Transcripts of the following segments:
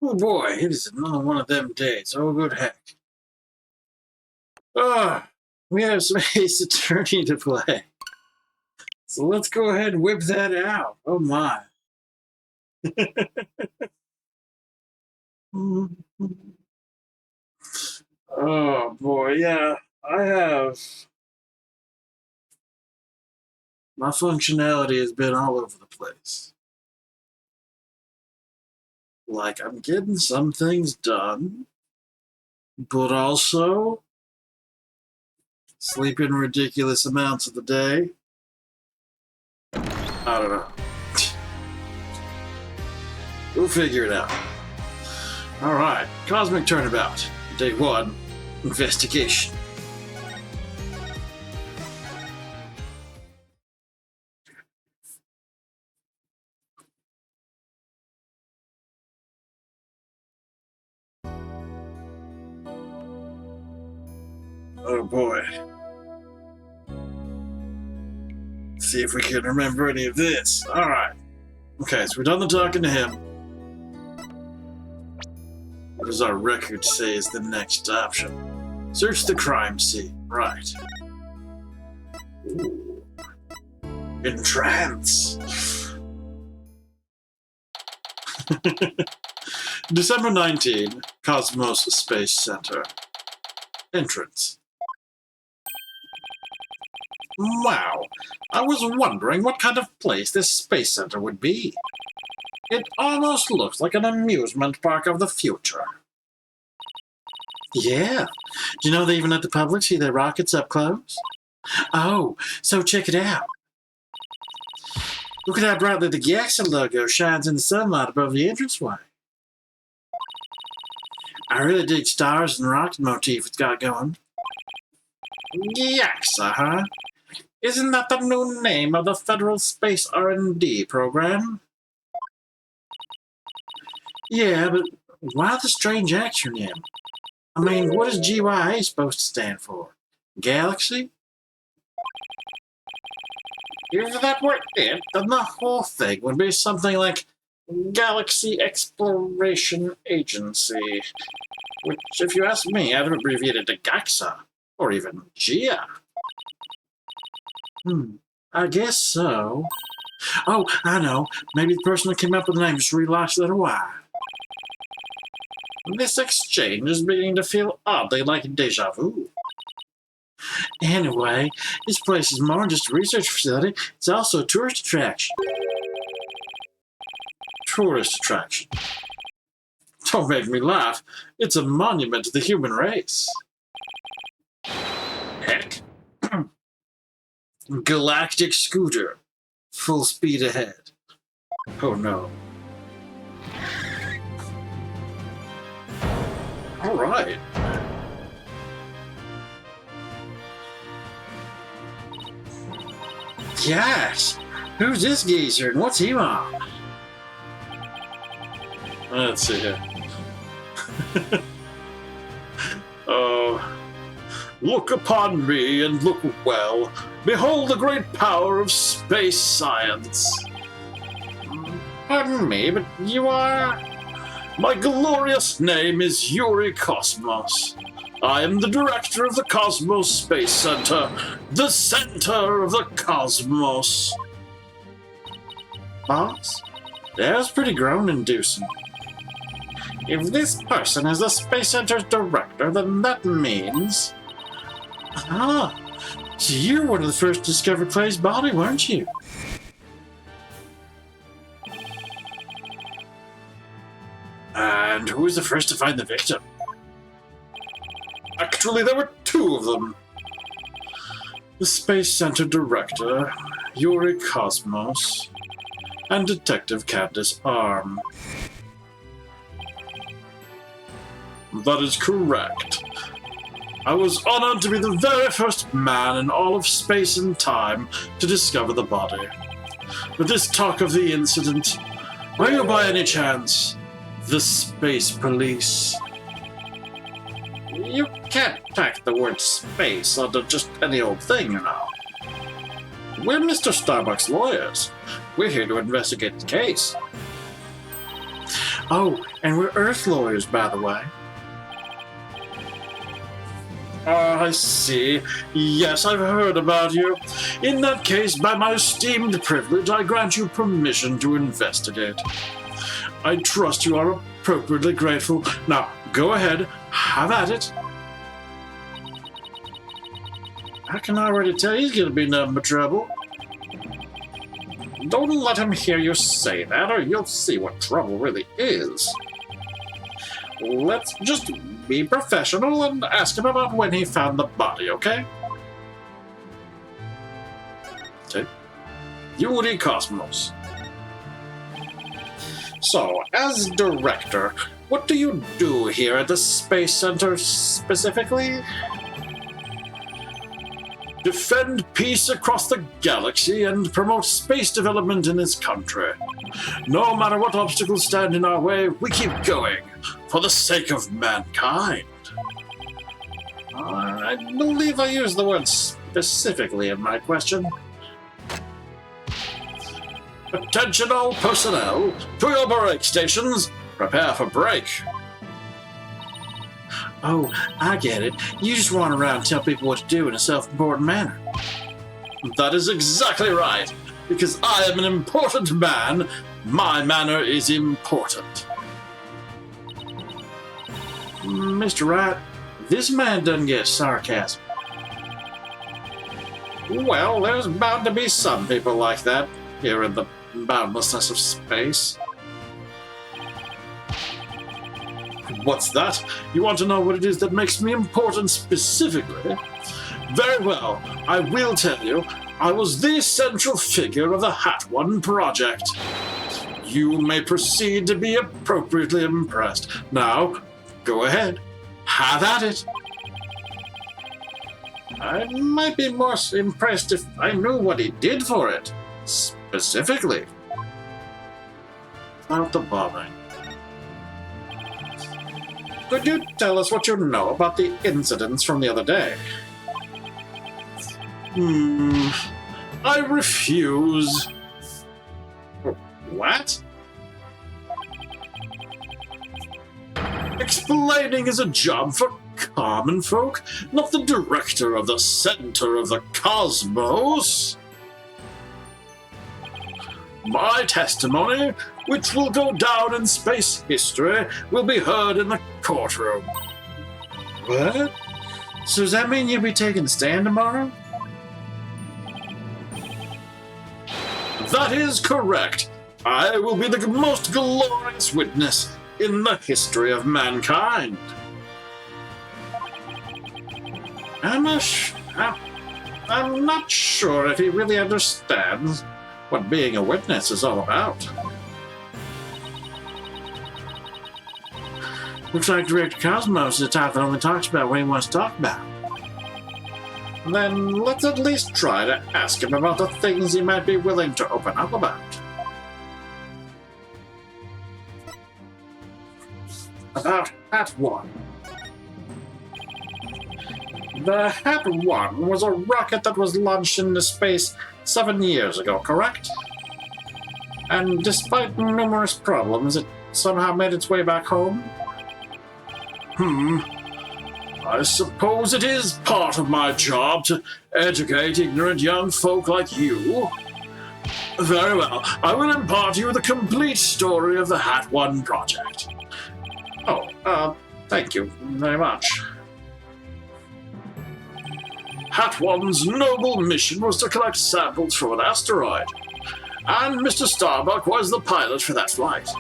Oh boy, it is another one of them days. Oh, good heck. Ah, we have some Ace Attorney to play. So let's go ahead and whip that out. Oh my. Oh boy, yeah. I have. My functionality has been all over the place. Like, I'm getting some things done, but also sleeping ridiculous amounts of the day. I don't know. We'll figure it out. Alright, Cosmic Turnabout. Day 1, Investigation. Oh boy. Let's see if we can remember any of this. Alright. Okay, so we're done the talking to him. What does our record say is the next option? Search the crime scene. Right. Ooh. Entrance. December 19, Cosmos Space Center. Entrance. Wow, I was wondering what kind of place this space center would be. It almost looks like an amusement park of the future. Yeah, do you know they even let the public see their rockets up close? Oh, so check it out. Look at how brightly the Galaxy logo shines in the sunlight above the entranceway. I really dig stars and rocket motif it's got going. Yaxa, huh? Isn't that the new name of the Federal Space R&D program? Yeah, but why the strange acronym? I mean, what is GYA supposed to stand for? Galaxy? If that were it, then the whole thing would be something like Galaxy Exploration Agency, which, if you ask me, I've abbreviated to GAXA, or even GIA. I guess so. Oh, I know. Maybe the person that came up with the name just really likes the letter Y. This exchange is beginning to feel oddly like deja vu. Anyway, this place is more than just a research facility. It's also a tourist attraction. Tourist attraction. Don't make me laugh. It's a monument to the human race. Heck. Galactic scooter. Full speed ahead. Oh no. All right. Yes. Who's this geezer and what's he on? Let's see here. Look upon me and look well. Behold the great power of space science. Pardon me, but you are... My glorious name is Yuri Cosmos. I am the director of the Cosmos Space Center, the center of the cosmos. Boss? That was pretty groan-inducing. If this person is the Space Center's director, then that means... Ah, so you're one of the first to discover Clay's body, weren't you? And who was the first to find the victim? Actually, there were two of them. The Space Center director, Yuri Cosmos, and Detective Candace Arm. That is correct. I was honored to be the very first man in all of space and time to discover the body. But this talk of the incident, are you by any chance the Space Police? You can't tack the word space onto just any old thing, you know. We're Mr. Starbuck's lawyers. We're here to investigate the case. Oh, and we're Earth lawyers, by the way. Ah, I see. Yes, I've heard about you. In that case, by my esteemed privilege, I grant you permission to investigate. I trust you are appropriately grateful. Now, go ahead, have at it. I can already tell he's gonna be nothing but trouble. Don't let him hear you say that, or you'll see what trouble really is. Let's just be professional and ask him about when he found the body, okay? Okay. Yuri Cosmos. So, as director, what do you do here at the Space Center specifically? Defend peace across the galaxy and promote space development in this country. No matter what obstacles stand in our way, we keep going, for the sake of mankind. I believe I used the word specifically in my question. Attention all personnel, to your break stations, prepare for break. Oh, I get it. You just run around and tell people what to do in a self-important manner. That is exactly right. Because I am an important man, my manner is important. Mr. Wright, this man doesn't get sarcasm. Well, there's bound to be some people like that here in the boundlessness of space. What's that? You want to know what it is that makes me important specifically? Very well, I will tell you. I was the central figure of the Hat One project. You may proceed to be appropriately impressed. Now, go ahead. Have at it. I might be more impressed if I knew what he did for it. Specifically. Out the bombing. Could you tell us what you know about the incidents from the other day? I refuse. What? Explaining is a job for common folk, not the director of the center of the cosmos. My testimony, which will go down in space history, will be heard in the courtroom. What? So does that mean you'll be taking a stand tomorrow? That is correct. I will be the most glorious witness in the history of mankind. I'm not sure if he really understands what being a witness is all about. Looks like Director Cosmos is the type that only talks about what he wants to talk about. Then let's at least try to ask him about the things he might be willing to open up about. About Hat One. The Hat One was a rocket that was launched into space 7 years ago, correct? And despite numerous problems, it somehow made its way back home? I suppose it is part of my job to educate ignorant young folk like you. Very well, I will impart you the complete story of the Hat One project. Oh, thank you very much. Hat One's noble mission was to collect samples from an asteroid, and Mr. Starbuck was the pilot for that flight.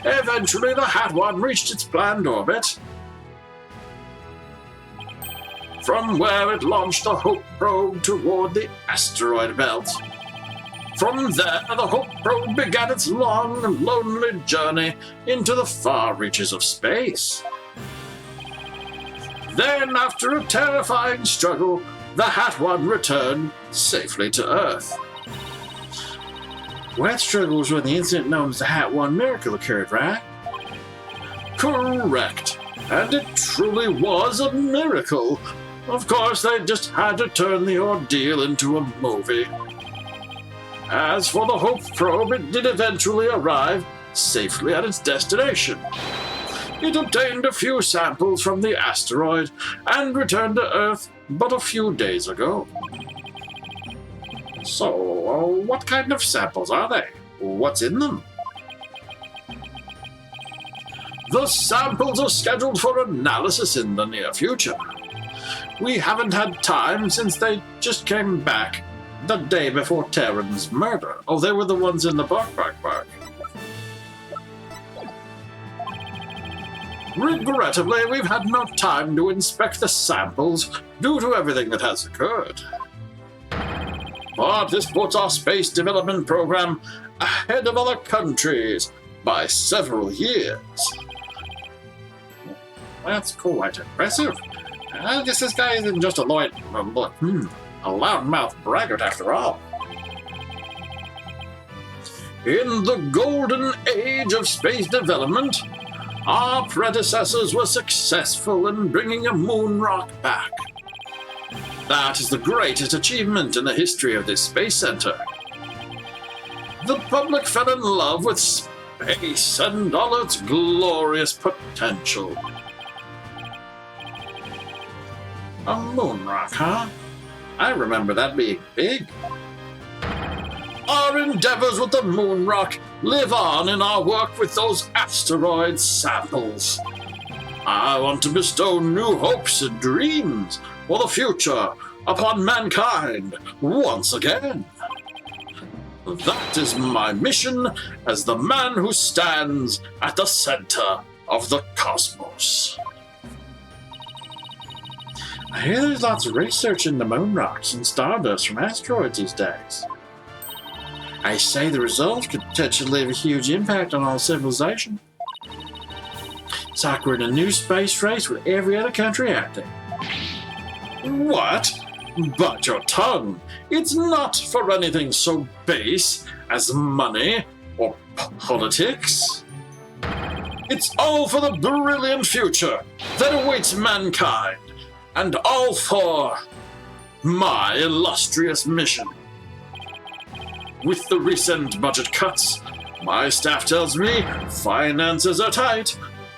Eventually, the Hat One reached its planned orbit, from where it launched the Hope probe toward the asteroid belt. From there, the Hope probe began its long and lonely journey into the far reaches of space. Then, after a terrifying struggle, the Hat One returned safely to Earth. Well, that struggle was when the incident known as the Hat One miracle occurred, right? Correct. And it truly was a miracle. Of course, they just had to turn the ordeal into a movie. As for the Hope probe, it did eventually arrive safely at its destination. It obtained a few samples from the asteroid and returned to Earth but a few days ago. So, what kind of samples are they? What's in them? The samples are scheduled for analysis in the near future. We haven't had time since they just came back the day before Terran's murder. Oh, they were the ones in the bark. Regrettably, we've had no time to inspect the samples due to everything that has occurred. But this puts our space development program ahead of other countries by several years. That's quite impressive. I guess this guy isn't just a loudmouth braggart after all. In the golden age of space development, our predecessors were successful in bringing a moon rock back. That is the greatest achievement in the history of this space center. The public fell in love with space and all its glorious potential. A moon rock, huh? I remember that being big. Our endeavors with the moon rock live on in our work with those asteroid samples. I want to bestow new hopes and dreams for the future upon mankind once again. That is my mission as the man who stands at the center of the cosmos. I hear there's lots of research into moon rocks and stardust from asteroids these days. I say the results could potentially leave a huge impact on all civilization. It's like we're in a new space race with every other country out there. What? Bite your tongue. It's not for anything so base as money or politics. It's all for the brilliant future that awaits mankind, and all for my illustrious mission. With the recent budget cuts, my staff tells me finances are tight,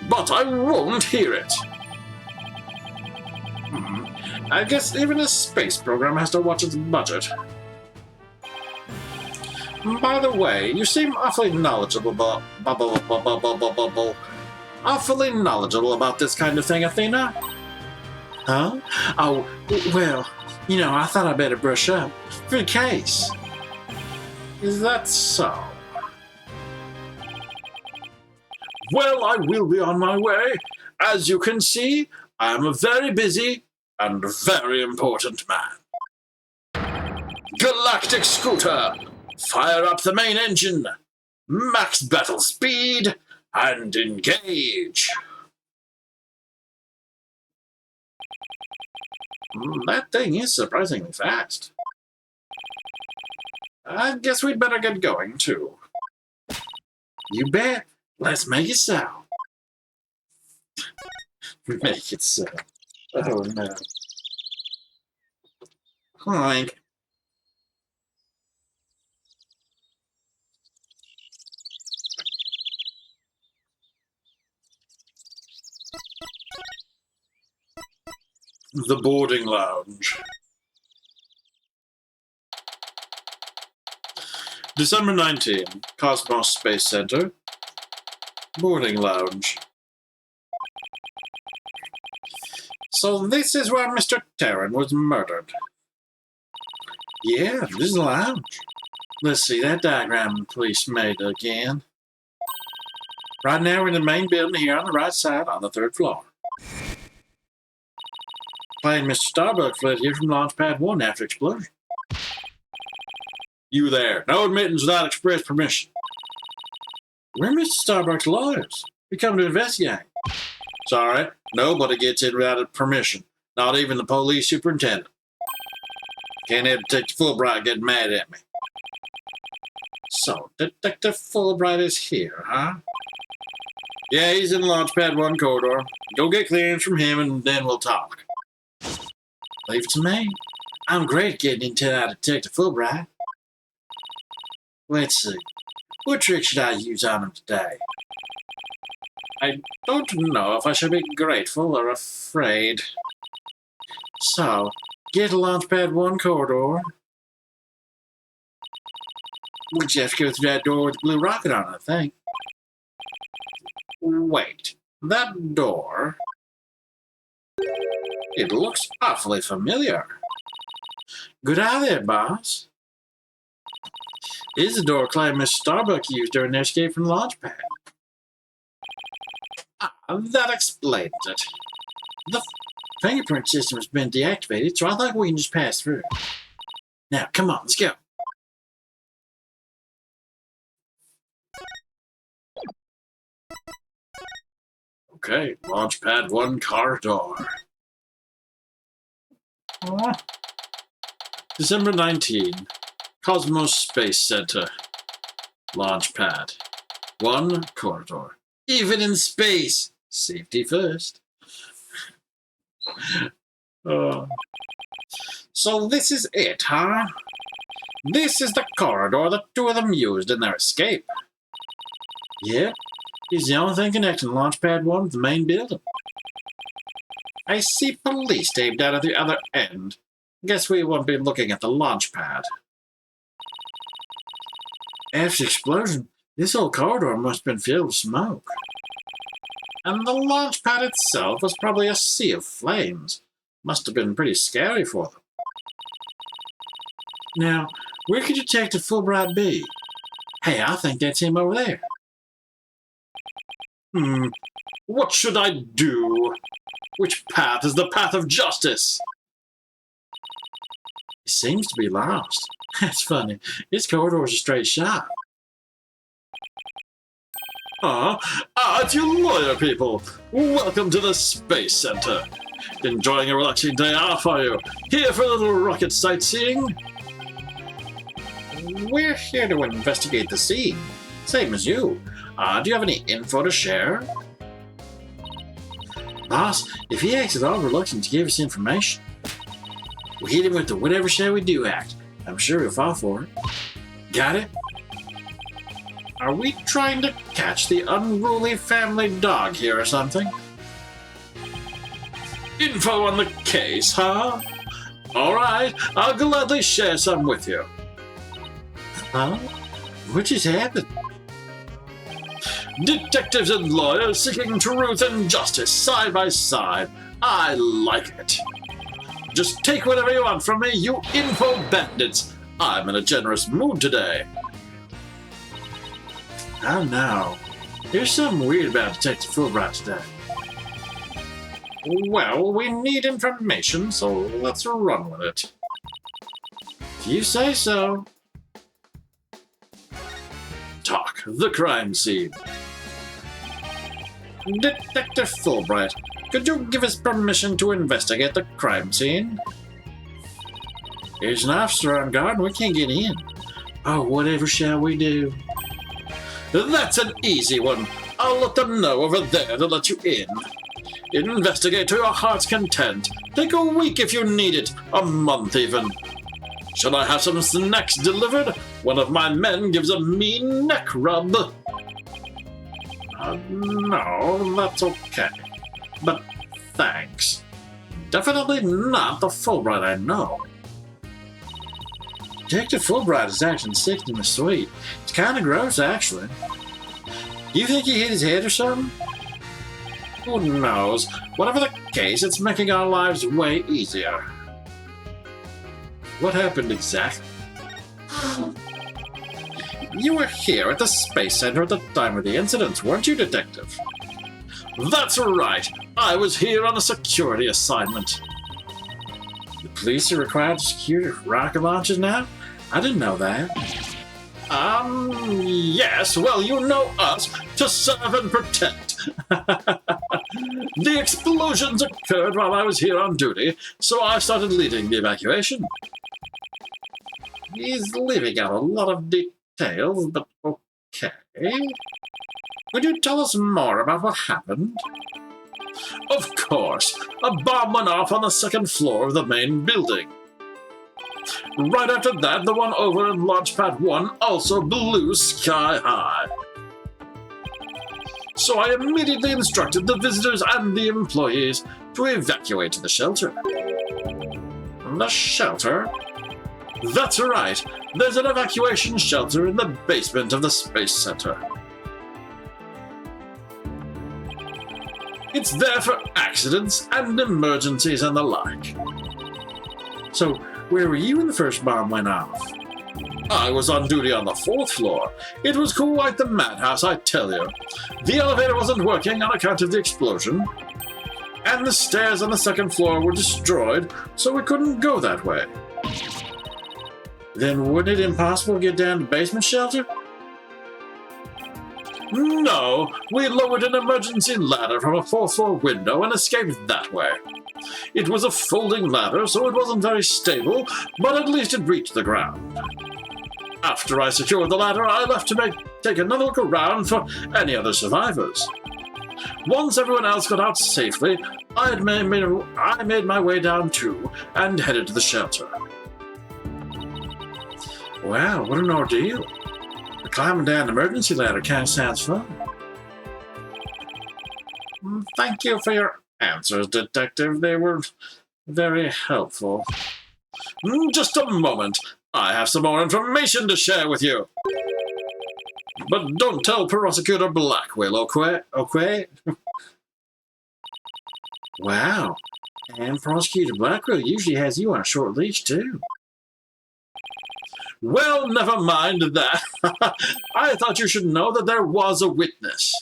but I won't hear it. I guess even a space program has to watch its budget. By the way, you seem awfully knowledgeable about this kind of thing, Athena. Huh? Oh, well, I thought I'd better brush up for the case. Is that so? Well, I will be on my way. As you can see, I am a very busy and very important man. Galactic Scooter, fire up the main engine, max battle speed, and engage. That thing is surprisingly fast. I guess we'd better get going, too. You bet. Let's make it so. Make it so. Oh, no. Clank. The boarding lounge. December 19, Cosmos Space Center. Boarding lounge. So this is where Mr. Terran was murdered. Yeah, this is the lounge. Let's see that diagram the police made again. Right now we're in the main building here on the right side on the 3rd floor. Plane Mr. Starbuck fled here from Launch Pad 1 after explosion. You there. No admittance without express permission. We're Mr. Starbuck's lawyers. We come to investigate. Sorry, nobody gets in without permission. Not even the police superintendent. Can't have Detective Fulbright get mad at me. So, Detective Fulbright is here, huh? Yeah, he's in Launchpad 1 corridor. Go get clearance from him and then we'll talk. Leave it to me. I'm great at getting intel out of Detective Fulbright. Let's see. What trick should I use on him today? I don't know if I should be grateful or afraid. So, get to Launchpad 1 corridor. We just have to go through that door with the blue rocket on it, I think. Wait, that door? It looks awfully familiar. Good eye there, boss. This is the door Clyde and Mr. Starbuck used during their escape from the Launchpad. Ah, that explains it. The fingerprint system has been deactivated, so I think we can just pass through. Now, come on, let's go. Okay, Launchpad 1 corridor. December 19, Cosmos Space Center. Launchpad 1 corridor. Even in space, safety first. So this is it, huh? This is the corridor the two of them used in their escape. Yep, it's the only thing connecting Launchpad 1 with the main building. I see police taped out at the other end. Guess we won't be looking at the launch pad. After the explosion, this whole corridor must have been filled with smoke. And the launch pad itself was probably a sea of flames. Must have been pretty scary for them. Now, where could Detective Fulbright be? Hey, I think that's him over there. What should I do? Which path is the path of justice? He seems to be lost. That's funny. This corridor is a straight shot. It's you lawyer people. Welcome to the Space Center. Enjoying a relaxing day off, are you? Here for a little rocket sightseeing? We're here to investigate the scene. Same as you. Do you have any info to share? Boss, if he acts at all reluctant to give us information, we hit him with the whatever shall we do act. I'm sure he'll fall for it. Got it? Are we trying to catch the unruly family dog here or something? Info on the case, huh? Alright, I'll gladly share some with you. Huh? What just happened? Detectives and lawyers seeking truth and justice side by side. I like it. Just take whatever you want from me, you info bandits. I'm in a generous mood today. I don't know. There's something weird about Detective Fulbright today. Well, we need information, so let's run with it. If you say so. Talk, the crime scene. Detective Fulbright, could you give us permission to investigate the crime scene? There's an officer on guard and we can't get in. Oh, whatever shall we do? That's an easy one. I'll let them know over there to let you in. Investigate to your heart's content. Take a week if you need it, a month even. Should I have some snacks delivered? One of my men gives a mean neck rub. No, that's okay. But thanks. Definitely not the Fulbright I know. Detective Fulbright is acting sick in the suite. It's kind of gross, actually. Do you think he hit his head or something? Who knows? Whatever the case, it's making our lives way easier. What happened exactly? You were here at the Space Center at the time of the incident, weren't you, Detective? That's right. I was here on a security assignment. The police are required to secure rocket launches now? I didn't know that. Yes, well, you know us, to serve and protect. The explosions occurred while I was here on duty, so I started leading the evacuation. He's leaving out a lot of details, but okay. Would you tell us more about what happened? Of course. A bomb went off on the second floor of the main building. Right after that, the one over in Launchpad 1 also blew sky high. So I immediately instructed the visitors and the employees to evacuate to the shelter. The shelter? That's right. There's an evacuation shelter in the basement of the Space Center. It's there for accidents and emergencies and the like. So, where were you when the first bomb went off? I was on duty on the 4th floor. It was quite the madhouse, I tell you. The elevator wasn't working on account of the explosion, and the stairs on the 2nd floor were destroyed, so we couldn't go that way. Then wasn't it impossible to get down to the basement shelter? No, we lowered an emergency ladder from a 4th floor window and escaped that way. It was a folding ladder, so it wasn't very stable, but at least it reached the ground. After I secured the ladder, I left to take another look around for any other survivors. Once everyone else got out safely, I made my way down too and headed to the shelter. Wow, what an ordeal. Climbing down an emergency ladder kind of sounds fun. Thank you for your answers, Detective. They were very helpful. Just a moment. I have some more information to share with you. But don't tell Prosecutor Blackwell, okay? Wow. And Prosecutor Blackwell usually has you on a short leash, too. Well, never mind that. I thought you should know that there was a witness.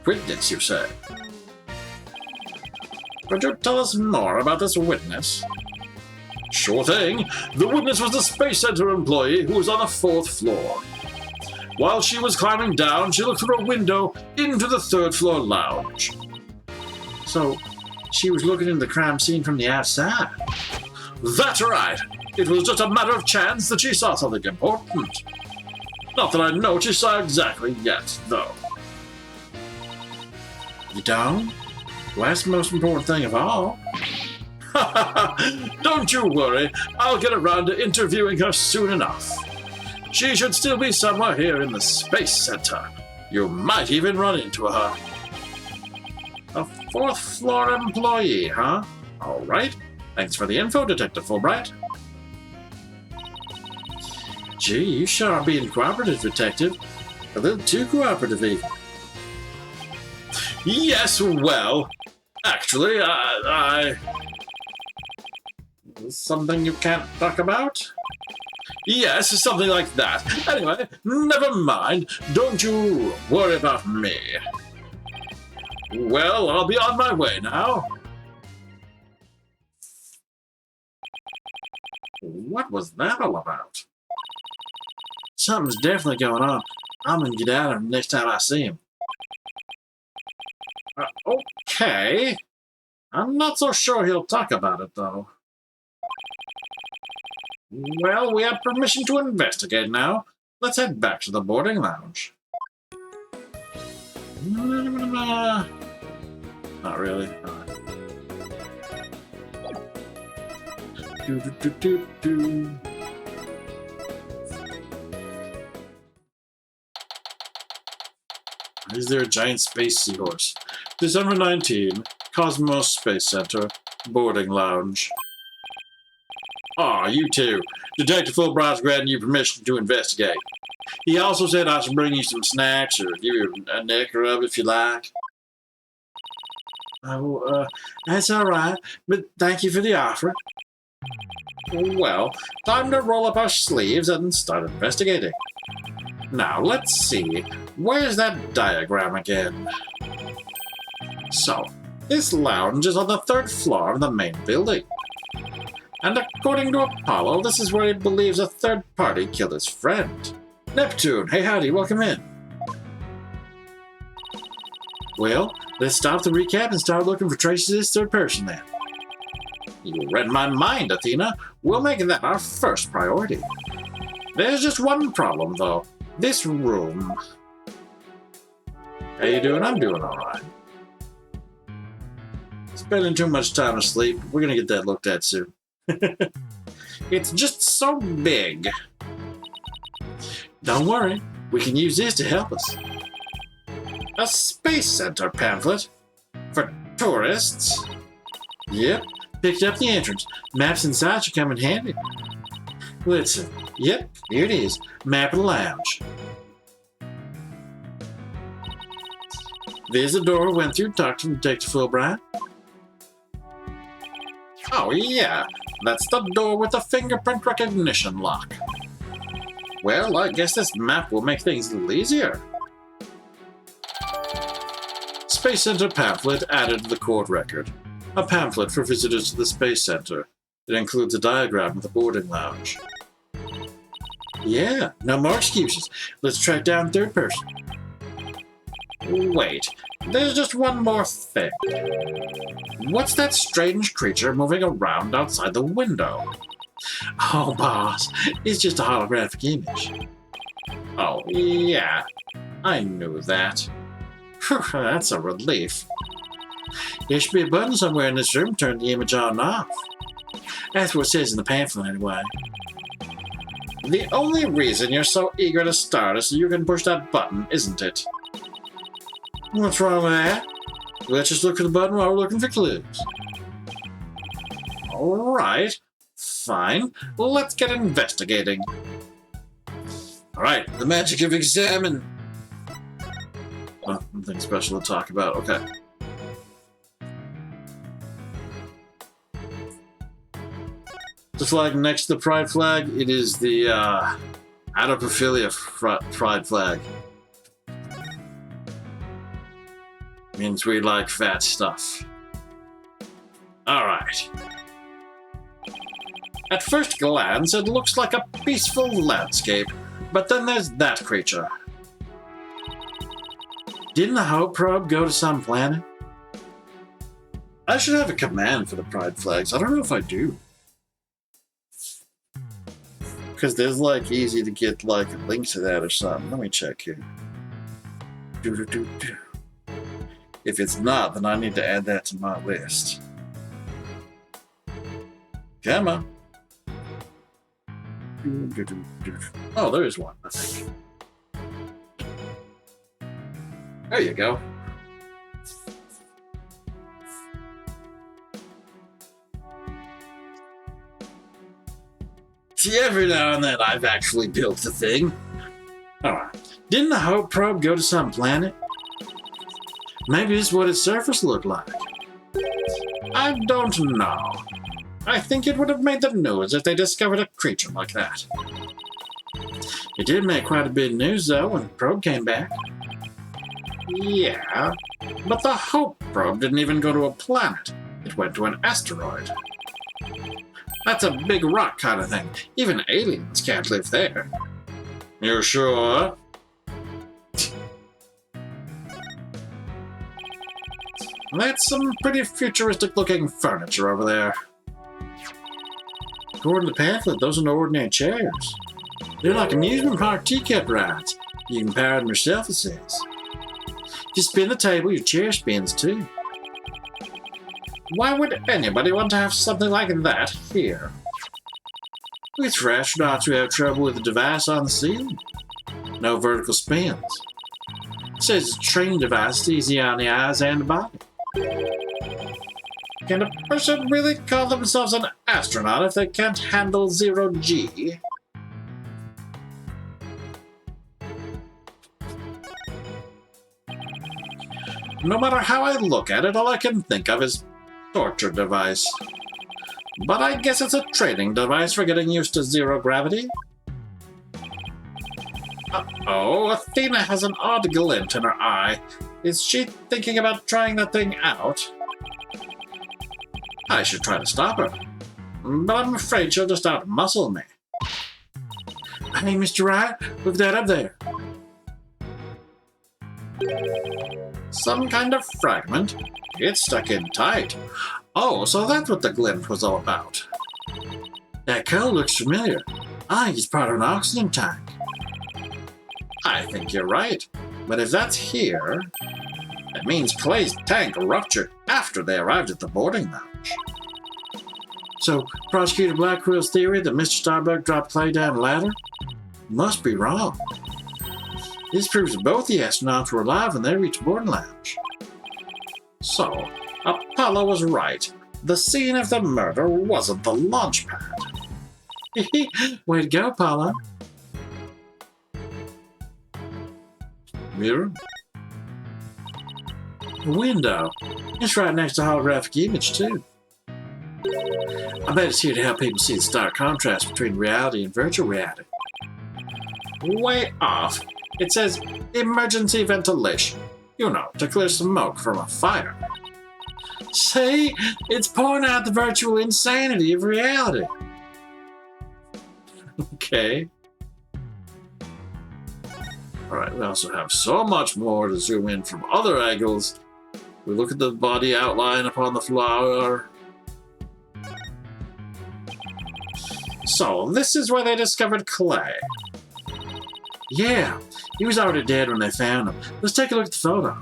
Witness, you say? Could you tell us more about this witness? Sure thing. The witness was the Space Center employee who was on the 4th floor. While she was climbing down, she looked through a window into the 3rd floor lounge. So, she was looking into the crime scene from the outside? That's right. It was just a matter of chance that she saw something important. Not that I know what she saw exactly yet, though. You don't? Well, that's the most important thing of all. Don't you worry. I'll get around to interviewing her soon enough. She should still be somewhere here in the Space Center. You might even run into her. A 4th floor employee, huh? All right. Thanks for the info, Detective Fulbright. Gee, you sure are being cooperative, Detective. A little too cooperative, even. Yes, well, actually, I... Something you can't talk about? Yes, something like that. Anyway, never mind. Don't you worry about me. Well, I'll be on my way now. What was that all about? Something's definitely going on. I'm gonna get out of him next time I see him. Okay. I'm not so sure he'll talk about it, though. Well, we have permission to investigate now. Let's head back to the boarding lounge. Not really. Is there a giant space seahorse? December 19, Cosmos Space Center, boarding lounge. Aw, you two. Detective Fulbright's granting you permission to investigate. He also said I should bring you some snacks or give you a neck rub if you like. Oh, that's all right, but thank you for the offer. Well, time to roll up our sleeves and start investigating. Now, let's see. Where's that diagram again? So, this lounge is on the 3rd floor of the main building. And according to Apollo, this is where he believes a third party killed his friend. Neptune, hey howdy, welcome in. Well, let's stop the recap and start looking for traces of this third person then. You read my mind, Athena. We'll make that our first priority. There's just one problem, though. This room. How you doing? I'm doing alright. Spending too much time asleep. We're gonna get that looked at soon. It's just so big. Don't worry, we can use this to help us. A space center pamphlet? For tourists? Yep, picked up the entrance. Maps inside should come in handy. Let's see. Yep, here it is. Map of the lounge. There's the door we went through, talked to Detective Fulbright. Oh yeah, that's the door with the fingerprint recognition lock. Well, I guess this map will make things a little easier. Space Center pamphlet added to the court record. A pamphlet for visitors to the Space Center. It includes a diagram of the boarding lounge. Yeah, no more excuses. Let's track down third person. Wait, there's just one more thing. What's that strange creature moving around outside the window? Oh, boss, it's just a holographic image. Oh, yeah, I knew that. Phew, that's a relief. There should be a button somewhere in this room to turn the image on and off. That's what it says in the pamphlet, anyway. The only reason you're so eager to start is so you can push that button, isn't it? What's wrong with that? Let's just look for the button while we're looking for clues. Alright, fine. Let's get investigating. Alright, the magic of examine. Oh, nothing special to talk about, okay. The flag next to the pride flag, it is the Adopophilia pride flag. Means we like fat stuff. Alright. At first glance, it looks like a peaceful landscape, but then there's that creature. Didn't the Hope probe go to some planet? I should have a command for the pride flags. I don't know if I do. Because there's like easy to get like a link to that or something. Let me check here. If it's not, then I need to add that to my list. Come on. Oh, there is one, I think. There you go. See, every now and then I've actually built the thing. Alright. Didn't the Hope probe go to some planet? Maybe this is what its surface looked like. I don't know. I think it would have made the news if they discovered a creature like that. It did make quite a bit of news, though, when the probe came back. Yeah, but the Hope probe didn't even go to a planet. It went to an asteroid. That's a big rock kind of thing. Even aliens can't live there. You're sure? That's some pretty futuristic-looking furniture over there. According to the pamphlet, those are no ordinary chairs. They're like amusement park teacup rides. You can power them yourself, it says. If you spin the table, your chair spins too. Why would anybody want to have something like that here? It's for astronauts who have trouble with the device on the ceiling. No vertical spins. It says it's a training device, easy on the eyes and the body. Can a person really call themselves an astronaut if they can't handle zero-G? No matter how I look at it, all I can think of is torture device. But I guess it's a training device for getting used to zero gravity. Uh-oh, Athena has an odd glint in her eye. Is she thinking about trying that thing out? I should try to stop her, but I'm afraid she'll just out-muscle me. Hey, Mr. Wright, look that up there. Some kind of fragment. It's stuck in tight. Oh, so that's what the glint was all about. That color looks familiar. I think it's part of an oxygen tank. I think you're right. But if that's here, that means Clay's tank ruptured after they arrived at the boarding lounge. So, Prosecutor Blackwell's theory that Mr. Starbuck dropped Clay down the ladder must be wrong. This proves that both the astronauts were alive when they reached boarding lounge. So, Apollo was right. The scene of the murder wasn't the launch pad. Way to go, Apollo. Mirror? A window. It's right next to holographic image, too. I bet it's here to help people see the stark contrast between reality and virtual reality. Way off. It says emergency ventilation. You know, to clear smoke from a fire. See? It's pouring out the virtual insanity of reality. Okay. Alright, we also have so much more to zoom in from other angles. We look at the body outline upon the floor. So, this is where they discovered Clay. Yeah, he was already dead when they found him. Let's take a look at the photo.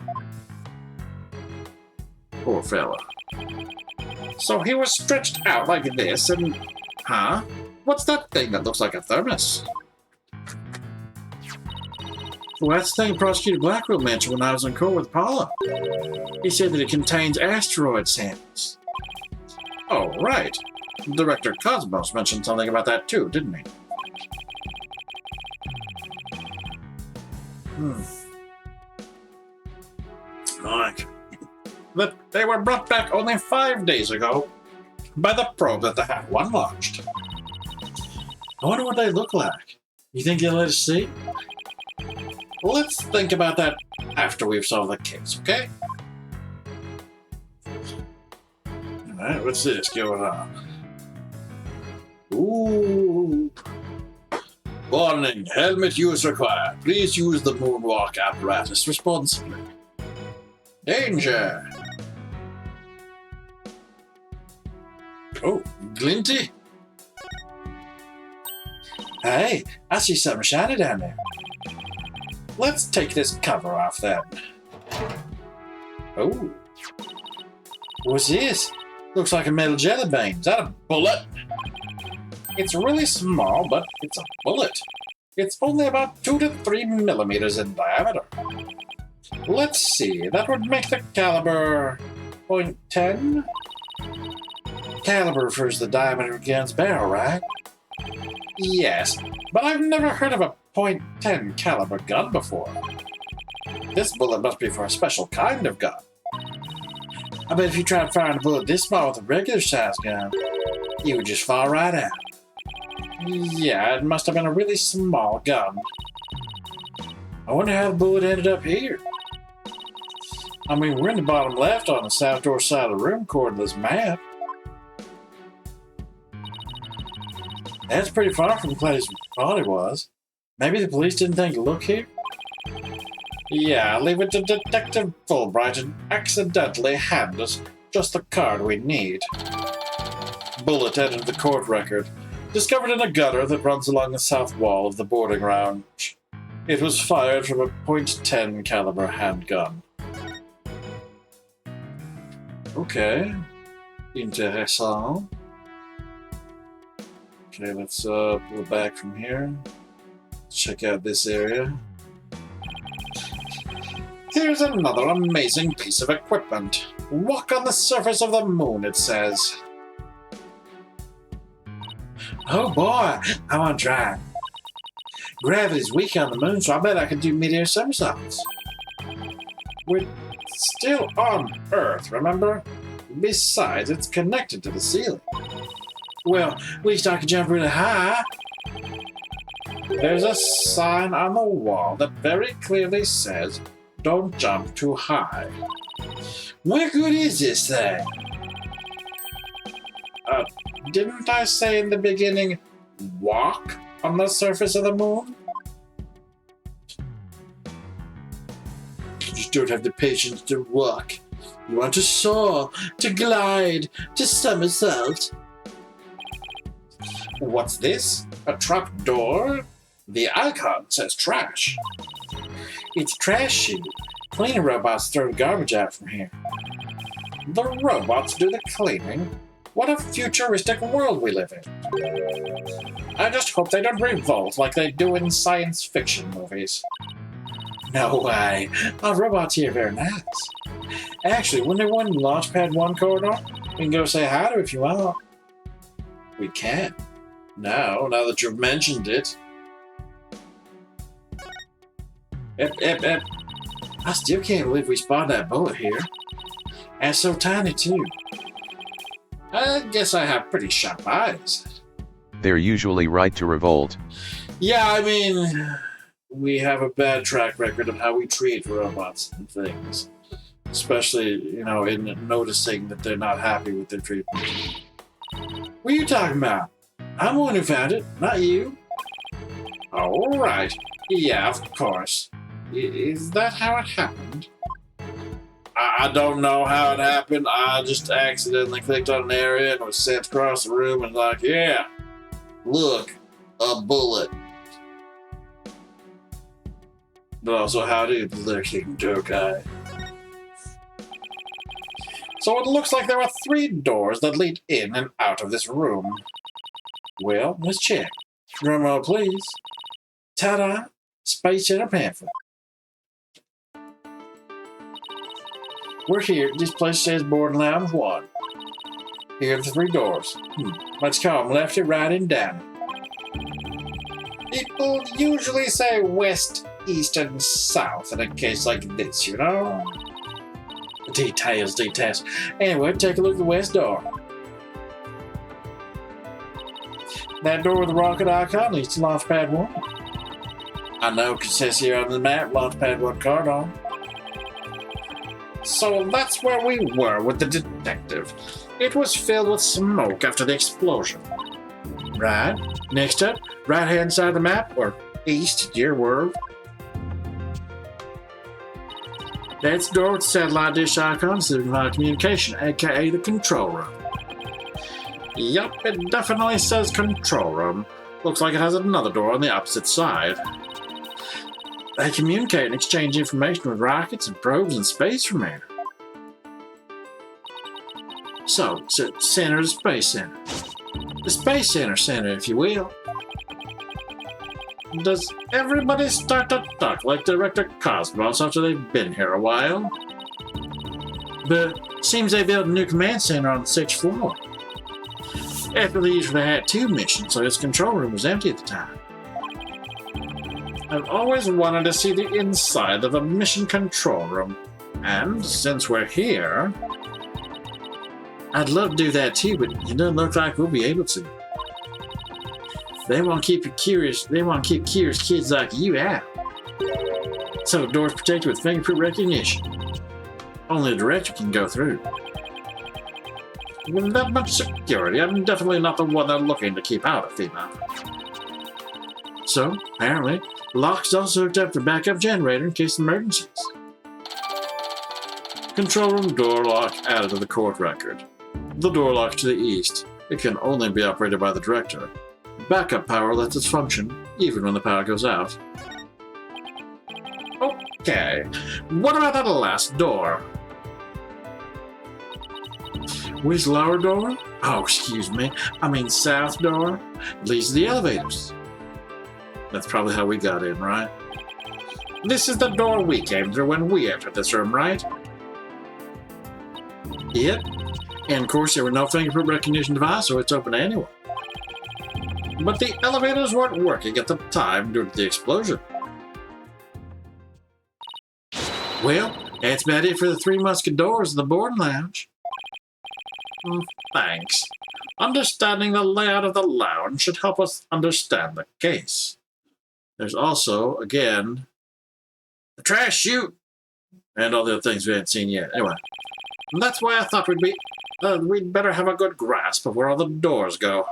Poor fella. So he was stretched out like this and... Huh? What's that thing that looks like a thermos? Well, that's the thing Prosecutor Blackwell mentioned when I was on call with Paula. He said that it contains asteroid samples. Oh, right. Director Cosmos mentioned something about that too, didn't he? Like, but they were brought back only 5 days ago by the probe that they had one launched. I wonder what they look like. You think they'll let us see? Well, let's think about that after we've solved the case, okay? Alright, what's this going on? Ooh. Warning, helmet use required. Please use the moonwalk apparatus responsibly. Danger! Oh, glinty? Hey, I see something shiny down there. Let's take this cover off then. Oh. What's this? Looks like a metal jelly bean. Is that a bullet? It's really small, but it's a bullet. It's only about 2 to 3 millimeters in diameter. Let's see, that would make the caliber .10? Caliber refers to the diameter of a gun's barrel, right? Yes, but I've never heard of a .10 caliber gun before. This bullet must be for a special kind of gun. I bet if you tried firing a bullet this small with a regular size gun, you would just fall right out. Yeah, it must have been a really small gun. I wonder how the bullet ended up here. I mean, we're in the bottom left on the south door side of the room according to this map. That's pretty far from the place body was. Maybe the police didn't think to look here? Yeah, leave it to Detective Fulbright and accidentally hand us just the card we need. Bullet entered the court record. Discovered in a gutter that runs along the south wall of the boarding lounge. It was fired from a .10 caliber handgun. Okay. Intéressant. Okay, let's pull back from here. Check out this area. Here's another amazing piece of equipment. Walk on the surface of the moon, it says. Oh boy, I want to try. Gravity's weak on the moon, so I bet I can do mid-air somersaults. We're still on Earth, remember? Besides, it's connected to the ceiling. Well, at least I can jump really high. There's a sign on the wall that very clearly says, "Don't jump too high." What good is this thing? Didn't I say in the beginning, walk on the surface of the moon? You just don't have the patience to walk. You want to soar, to glide, to somersault. What's this? A trap door? The icon says trash. It's trash chute. Cleaning robots throw garbage out from here. The robots do the cleaning? What a futuristic world we live in. I just hope they don't revolt like they do in science fiction movies. No way. Our robots here are very nice. Actually, when they went in Launchpad 1 corridor, we can go say hi to her if you want. We can. Now that you've mentioned it. Ep. I still can't believe we spotted that bullet here. And so tiny, too. I guess I have pretty sharp eyes. They're usually right to revolt. Yeah, I mean, we have a bad track record of how we treat robots and things. Especially, in noticing that they're not happy with their treatment. What are you talking about? I'm the one who found it, not you. All right. Yeah, of course. Is that how it happened? I don't know how it happened. I just accidentally clicked on an area and was sent across the room and like, yeah, look, a bullet. But also, how do you lurking joke eye? So it looks like there are 3 doors that lead in and out of this room. Well, let's check. Drumroll, please. Ta-da! Space Center pamphlet. We're here. This place says board lounge 1. Here are the 3 doors. Let's call them lefty, right, and down. People usually say west, east, and south in a case like this, Details. Anyway, take a look at the west door. That door with the rocket icon leads to Launchpad 1. I know, because it says here on the map, Launchpad 1 card. So that's where we were with the detective. It was filled with smoke after the explosion. Right. Next up, right-hand side of the map, or east, your word. That's the door with the satellite dish icon, signifying communication, aka the control room. Yup, it definitely says control room. Looks like it has another door on the opposite side. They communicate and exchange information with rockets and probes in space from here. So, center of the Space Center. The Space Center, if you will. Does everybody start to talk like Director Cosmos after they've been here a while? But seems they built a new command center on the 6th floor. After they usually had 2 missions, so his control room was empty at the time. I've always wanted to see the inside of a mission control room, and since we're here, I'd love to do that too, but it doesn't look like we'll be able to. They want to keep you curious. They want to keep curious kids like you out. So the door's protected with fingerprint recognition. Only the director can go through. With that much security, I'm definitely not the one they're looking to keep out of female. So, apparently, lock's also hooked up to backup generator in case of emergencies. Control room door lock added to the court record. The door lock to the east. It can only be operated by the director. Backup power lets it function, even when the power goes out. Okay, what about that last door? Which lower door? Oh, excuse me. I mean south door. Leads to the elevators. That's probably how we got in, right? This is the door we came through when we entered this room, right? Yep. And of course there were no fingerprint recognition device, so it's open to anyone. But the elevators weren't working at the time due to the explosion. Well, that's about it for the 3 Musky doors of the boarding lounge. Thanks. Understanding the layout of the lounge should help us understand the case. There's also, again, the trash chute, and all the other things we haven't seen yet. Anyway, that's why I thought we'd better have a good grasp of where all the doors go.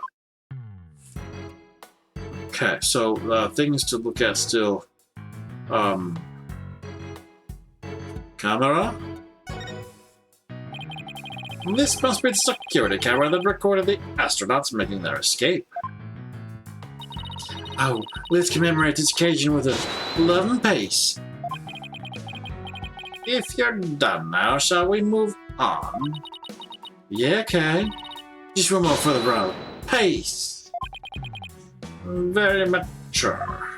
Okay, so things to look at still. Camera. This must be the security camera that recorded the astronauts making their escape. Oh, let's commemorate this occasion with a love and peace. If you're done now, shall we move on? Yeah, okay. Just one more for the road. Pace. Very mature.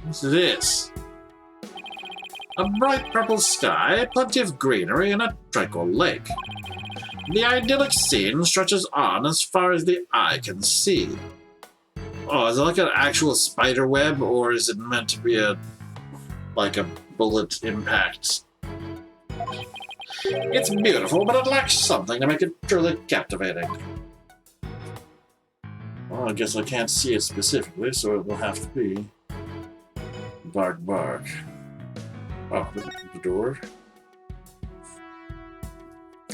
What's this? A bright purple sky, plenty of greenery, and a tranquil lake. The idyllic scene stretches on as far as the eye can see. Oh, is it like an actual spider web, or is it meant to be like a bullet impact? It's beautiful, but it lacks something to make it truly captivating. Well, I guess I can't see it specifically, so it will have to be bark bark. Oh, the door.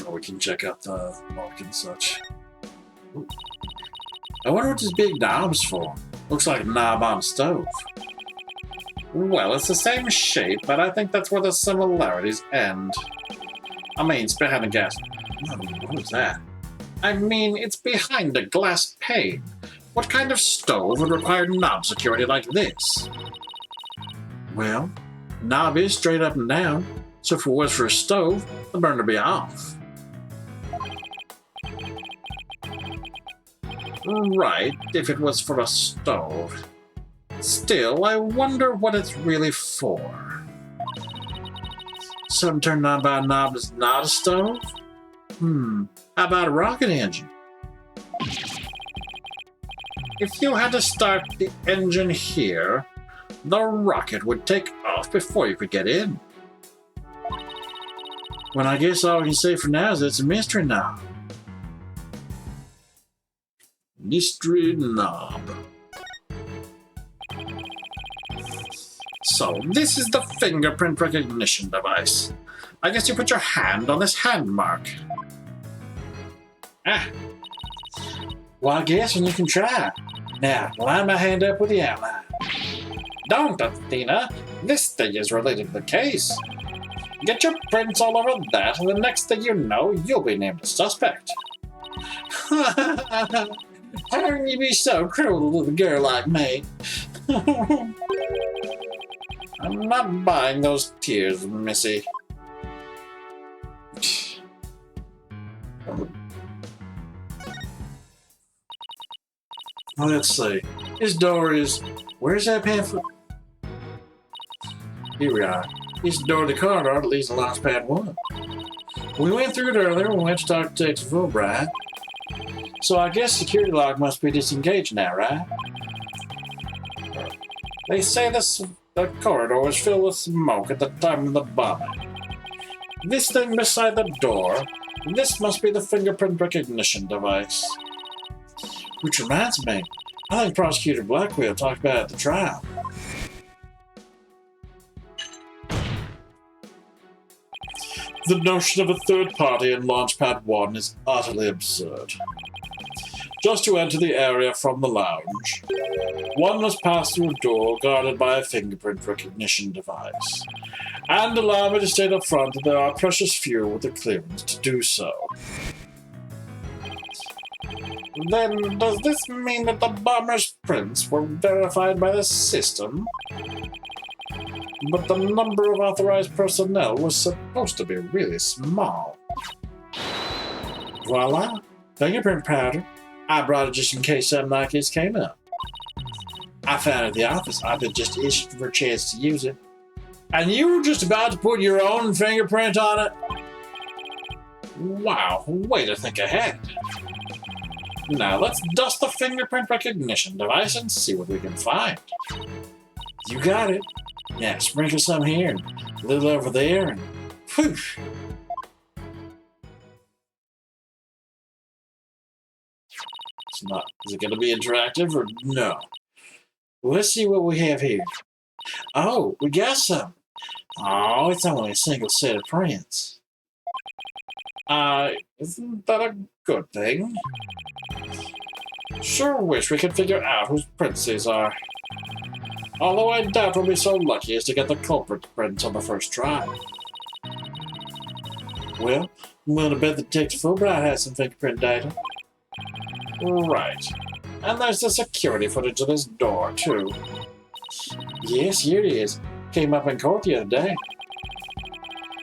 Oh, we can check out the mark and such. Ooh. I wonder what this big knob's for. Looks like a knob on a stove. Well, it's the same shape, but I think that's where the similarities end. I mean, it's behind a gas. What is that? I mean, it's behind a glass pane. What kind of stove would require knob security like this? Well, the knob is straight up and down, so if it was for a stove, the burner would be off. Right, if it was for a stove. Still, I wonder what it's really for. Something turned on by a knob is not a stove? How about a rocket engine? If you had to start the engine here, the rocket would take off before you could get in. Well, I guess all we can say for now is that it's a mystery knob. Mystery knob. So, this is the fingerprint recognition device. I guess you put your hand on this hand mark. Ah. Well, I guess you can try. Now, line my hand up with the outline. Don't, Athena. This thing is related to the case. Get your prints all over that, and the next thing you know, you'll be named a suspect. How can you be so cruel to a girl like me? I'm not buying those tears, Missy. Let's see. This door is... Where's that pamphlet? Here we are. This is the door to the corridor that leads to Launchpad 1. We went through it earlier when we went to talk to Detective Fulbright. So I guess security lock must be disengaged now, right? They say the corridor was filled with smoke at the time of the bombing. This thing beside the door, this must be the fingerprint recognition device. Which reminds me, I think Prosecutor Blackwell talked about it at the trial. The notion of a third party in Launchpad 1 is utterly absurd. Just to enter the area from the lounge, one must pass through a door guarded by a fingerprint recognition device. And allow me to state up front that there are precious few with the clearance to do so. Then, does this mean that the bomber's prints were verified by the system? But the number of authorized personnel was supposed to be really small. Voila! Fingerprint powder. I brought it just in case something like this came up. I found it at the office. I've been just issued for a chance to use it. And you were just about to put your own fingerprint on it? Wow, way to think ahead. Now let's dust the fingerprint recognition device and see what we can find. You got it. Yeah, sprinkle some here and a little over there and whew. It's not. Is it going to be interactive or no? Let's see what we have here. Oh, we got some. Oh, it's only a single set of prints. Isn't that a good thing? Sure wish we could figure out whose prints these are. Although I doubt we'll be so lucky as to get the culprit prints on the first try. Well, I'm willing to bet the Detective Fulbright has some fingerprint data. Right. And there's the security footage of this door, too. Yes, here it is. Came up in court the other day.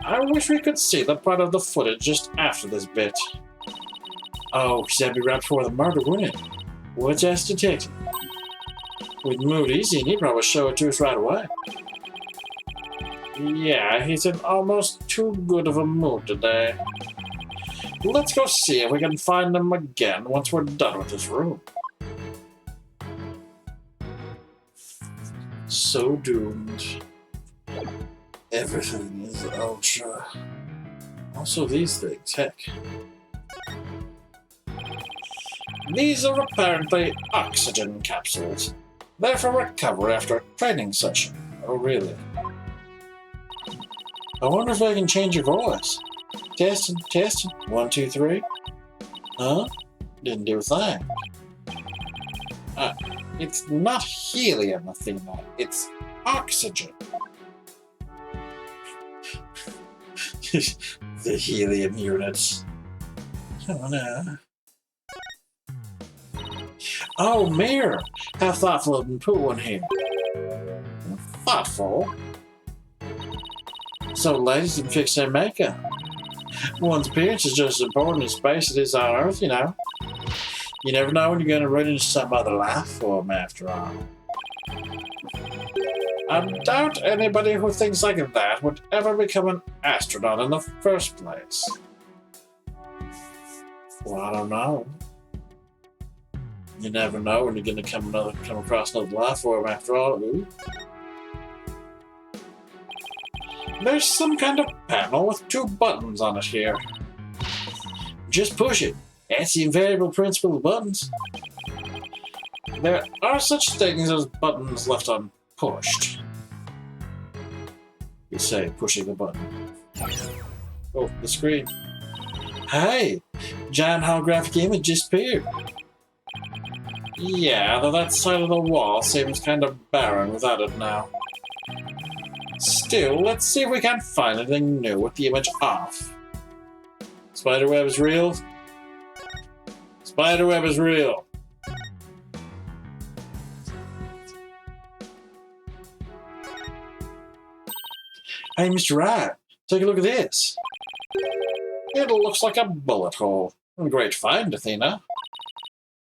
I wish we could see the part of the footage just after this bit. Oh, because that'd be right before the murder, wouldn't it? What's that detective? We'd move it easy and he'd probably show it to us right away. Yeah, he's in almost too good of a mood today. Let's go see if we can find him again once we're done with this room. So doomed. Everything is ultra. Also these things, heck. These are apparently oxygen capsules. They're for recovery after a training session. Oh, really? I wonder if I can change your voice. Testing, testing. 1, 2, 3. Huh? Didn't do a thing. It's not helium, Athena. It's oxygen. The helium units. Oh, no. Oh, Mirror! How thoughtful of them to put one here. Thoughtful? So ladies can fix their makeup. One's appearance is just as important in space as it is on Earth, you know. You never know when you're going to run into some other life form after all. I doubt anybody who thinks like that would ever become an astronaut in the first place. Well, I don't know. You never know when you're going to come across another life form after all. Ooh. There's some kind of panel with 2 buttons on it here. Just push it. That's the invariable principle of buttons. There are such things as buttons left unpushed. You say pushing a button. Oh, the screen. Hey! Giant holographic image disappeared. Yeah, though that side of the wall seems kind of barren without it now. Still, let's see if we can find anything new with the image off. Spiderweb is real. Spiderweb is real. Hey, Mr. Wright, take a look at this. It looks like a bullet hole. Great find, Athena.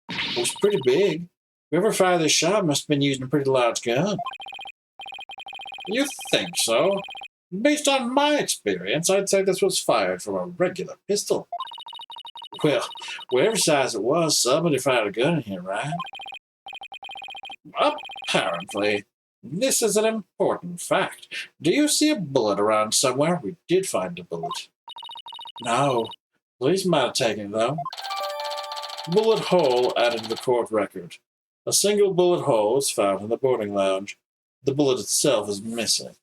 It was pretty big. Whoever fired this shot must have been using a pretty large gun. You think so? Based on my experience, I'd say this was fired from a regular pistol. Well, whatever size it was, somebody fired a gun in here, right? Apparently. This is an important fact. Do you see a bullet around somewhere? We did find a bullet. No. Police might have taken it, though. Bullet hole added to the court record. A single bullet hole was found in the boarding lounge. The bullet itself is missing.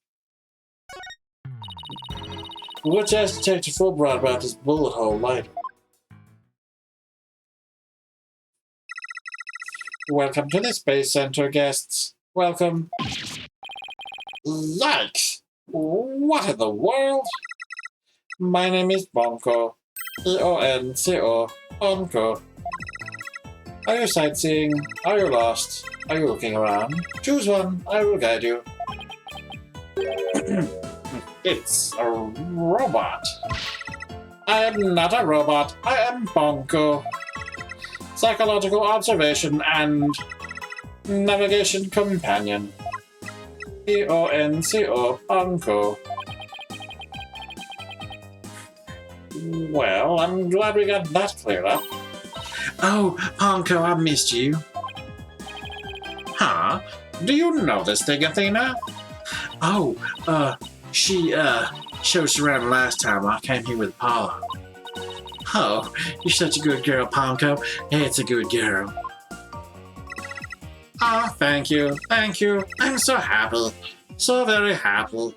We'll ask Detective Fulbright about this bullet hole later. Welcome to the Space Center, guests. Welcome. Yikes! What in the world? My name is Bonko. E-O-N-C-O. Bonko. Are you sightseeing? Are you lost? Are you looking around? Choose one. I will guide you. It's a robot. I am not a robot. I am Bonko. Psychological observation and navigation companion. Bonco. Bonko. Well, I'm glad we got that cleared up. Oh, Bonko, I missed you. Huh? Do you know this thing, Athena? Oh, she showed us around last time I came here with Apollo. Oh, you're such a good girl, Bonko. It's a good girl. Ah, thank you, thank you. I'm so happy. So very happy.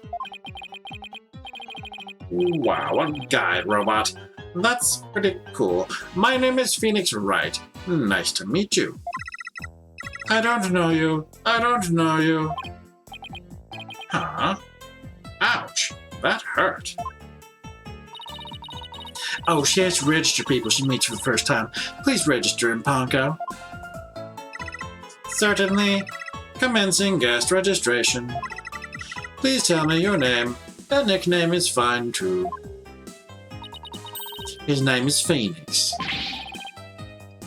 Wow, a guide robot. That's pretty cool. My name is Phoenix Wright. Nice to meet you. I don't know you. I don't know you. Huh? Ouch. That hurt. Oh, she has to register people she meets for the first time. Please register in Bonko. Certainly. Commencing guest registration. Please tell me your name. A nickname is fine too. His name is Phoenix.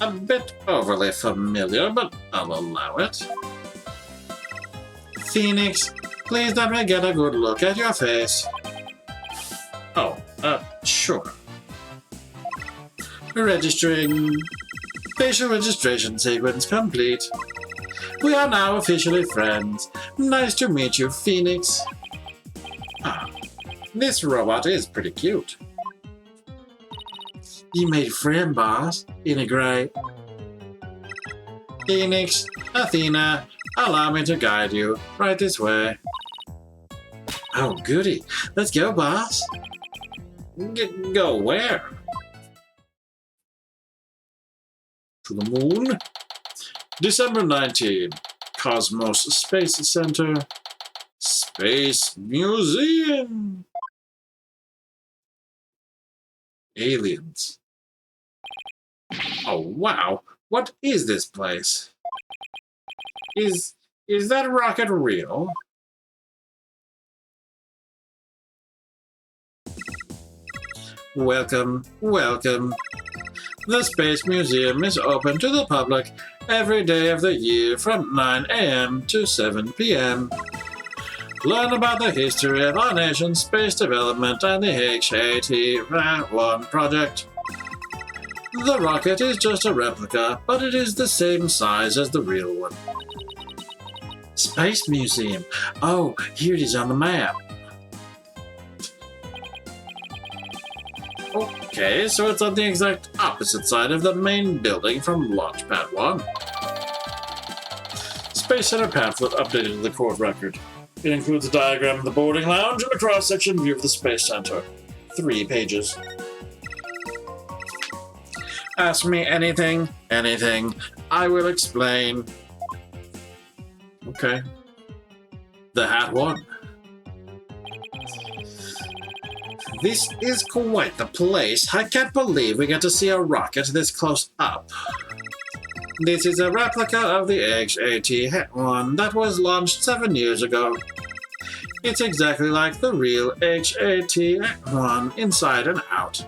A bit overly familiar, but I'll allow it. Phoenix, please let me get a good look at your face. Oh, sure. Registering. Facial registration sequence complete. We are now officially friends. Nice to meet you, Phoenix. Ah, this robot is pretty cute. You made a friend, boss. Isn't it great? Phoenix, Athena, allow me to guide you. Right this way. Oh, goody. Let's go, boss. Go where? To the moon? December 19. Cosmos Space Center. Space Museum. Aliens. Oh, wow. What is this place? Is that rocket real? Welcome, welcome. The Space Museum is open to the public every day of the year from 9 a.m. to 7 p.m. Learn about the history of our nation's space development and the HAT-1 project. The rocket is just a replica, but it is the same size as the real one. Space Museum. Oh, here it is on the map. Okay, so it's on the exact opposite side of the main building from Launchpad 1. Space Center pamphlet updated to the court record. It includes a diagram of the boarding lounge and a cross-section view of the Space Center. 3 pages. Ask me anything, I will explain. Okay. The HAT-1. This is quite the place. I can't believe we get to see a rocket this close up. This is a replica of the HAT-1 that was launched 7 years ago. It's exactly like the real HAT-1 inside and out.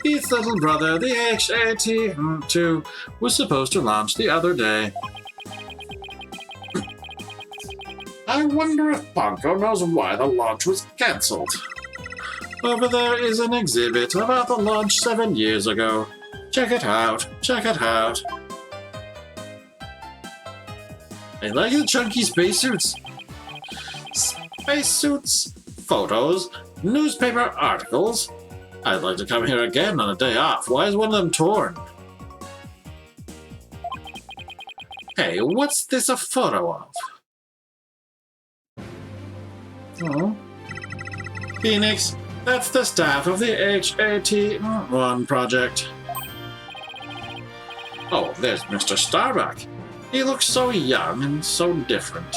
Its little brother, the HAT-2, was supposed to launch the other day. I wonder if Ponko knows why the launch was cancelled. Over there is an exhibit about the launch 7 years ago. Check it out, check it out. I like the chunky spacesuits. Spacesuits, photos, newspaper articles. I'd like to come here again on a day off. Why is one of them torn? Hey, what's this a photo of? Oh. Phoenix, that's the staff of the HAT-1 project. Oh, there's Mr. Starbuck. He looks so young and so different.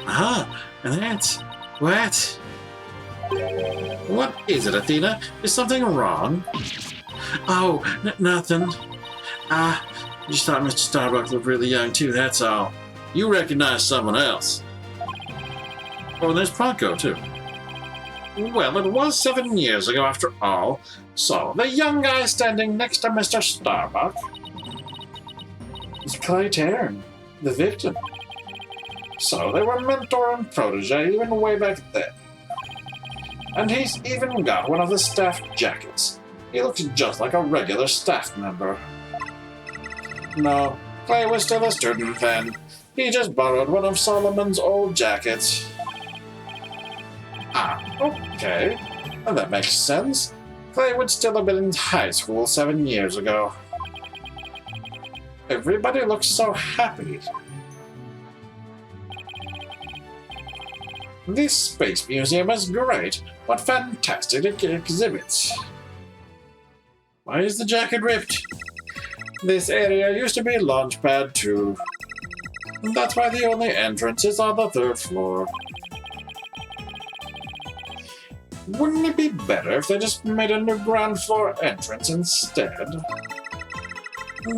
Ah, that's... What? What is it, Athena? Is something wrong? Oh, nothing. I just thought Mr. Starbuck looked really young too, that's all. You recognize someone else. Oh, and there's Ponko, too. Well, it was 7 years ago after all, so the young guy standing next to Mr. Starbuck is Clay Tarn, the victim. So they were mentor and protege even way back then. And he's even got one of the staff jackets. He looks just like a regular staff member. No, Clay was still a student then. He just borrowed one of Solomon's old jackets. Ah, okay. Well, that makes sense. Clay would still have been in high school 7 years ago. Everybody looks so happy. This Space Museum is great. What fantastic exhibits. Why is the jacket ripped? This area used to be Launchpad 2. That's why the only entrance is on the 3rd floor. Wouldn't it be better if they just made a new ground floor entrance instead?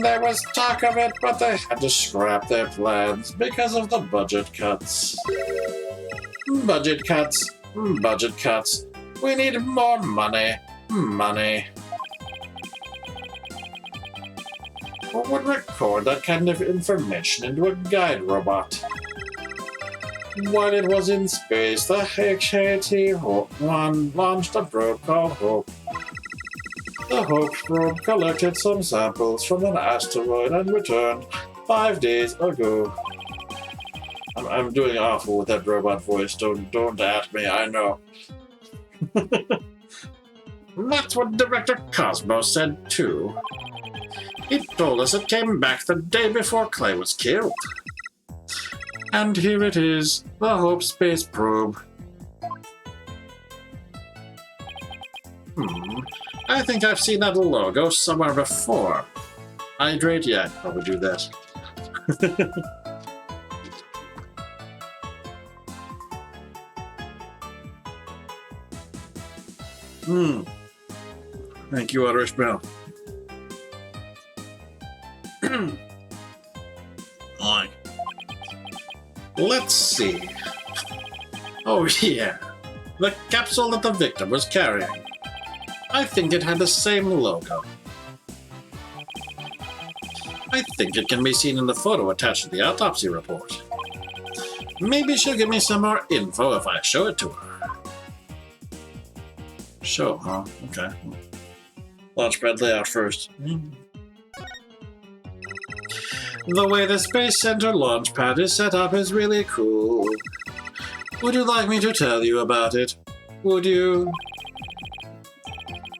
There was talk of it, but they had to scrap their plans because of the budget cuts. Budget cuts, budget cuts. We need more money. Money. Who would record that kind of information into a guide robot? While it was in space, the HAT-1 launched a probe called Hope. The Hope probe collected some samples from an asteroid and returned 5 days ago. I'm doing awful with that robot voice. Don't at me, I know. That's what Director Cosmos said too. He told us it came back the day before Clay was killed. And here it is, the Hope space probe. I think I've seen that logo somewhere before. Hydrate? Yeah, I'd probably do that. Thank you, Irish Bell. Like, let's see. Oh yeah, the capsule that the victim was carrying. I think it had the same logo. I think it can be seen in the photo attached to the autopsy report. Maybe she'll give me some more info if I show it to her. Show, huh? Okay. Launchpad layout first. The way the Space Center launchpad is set up is really cool. Would you like me to tell you about it? Would you?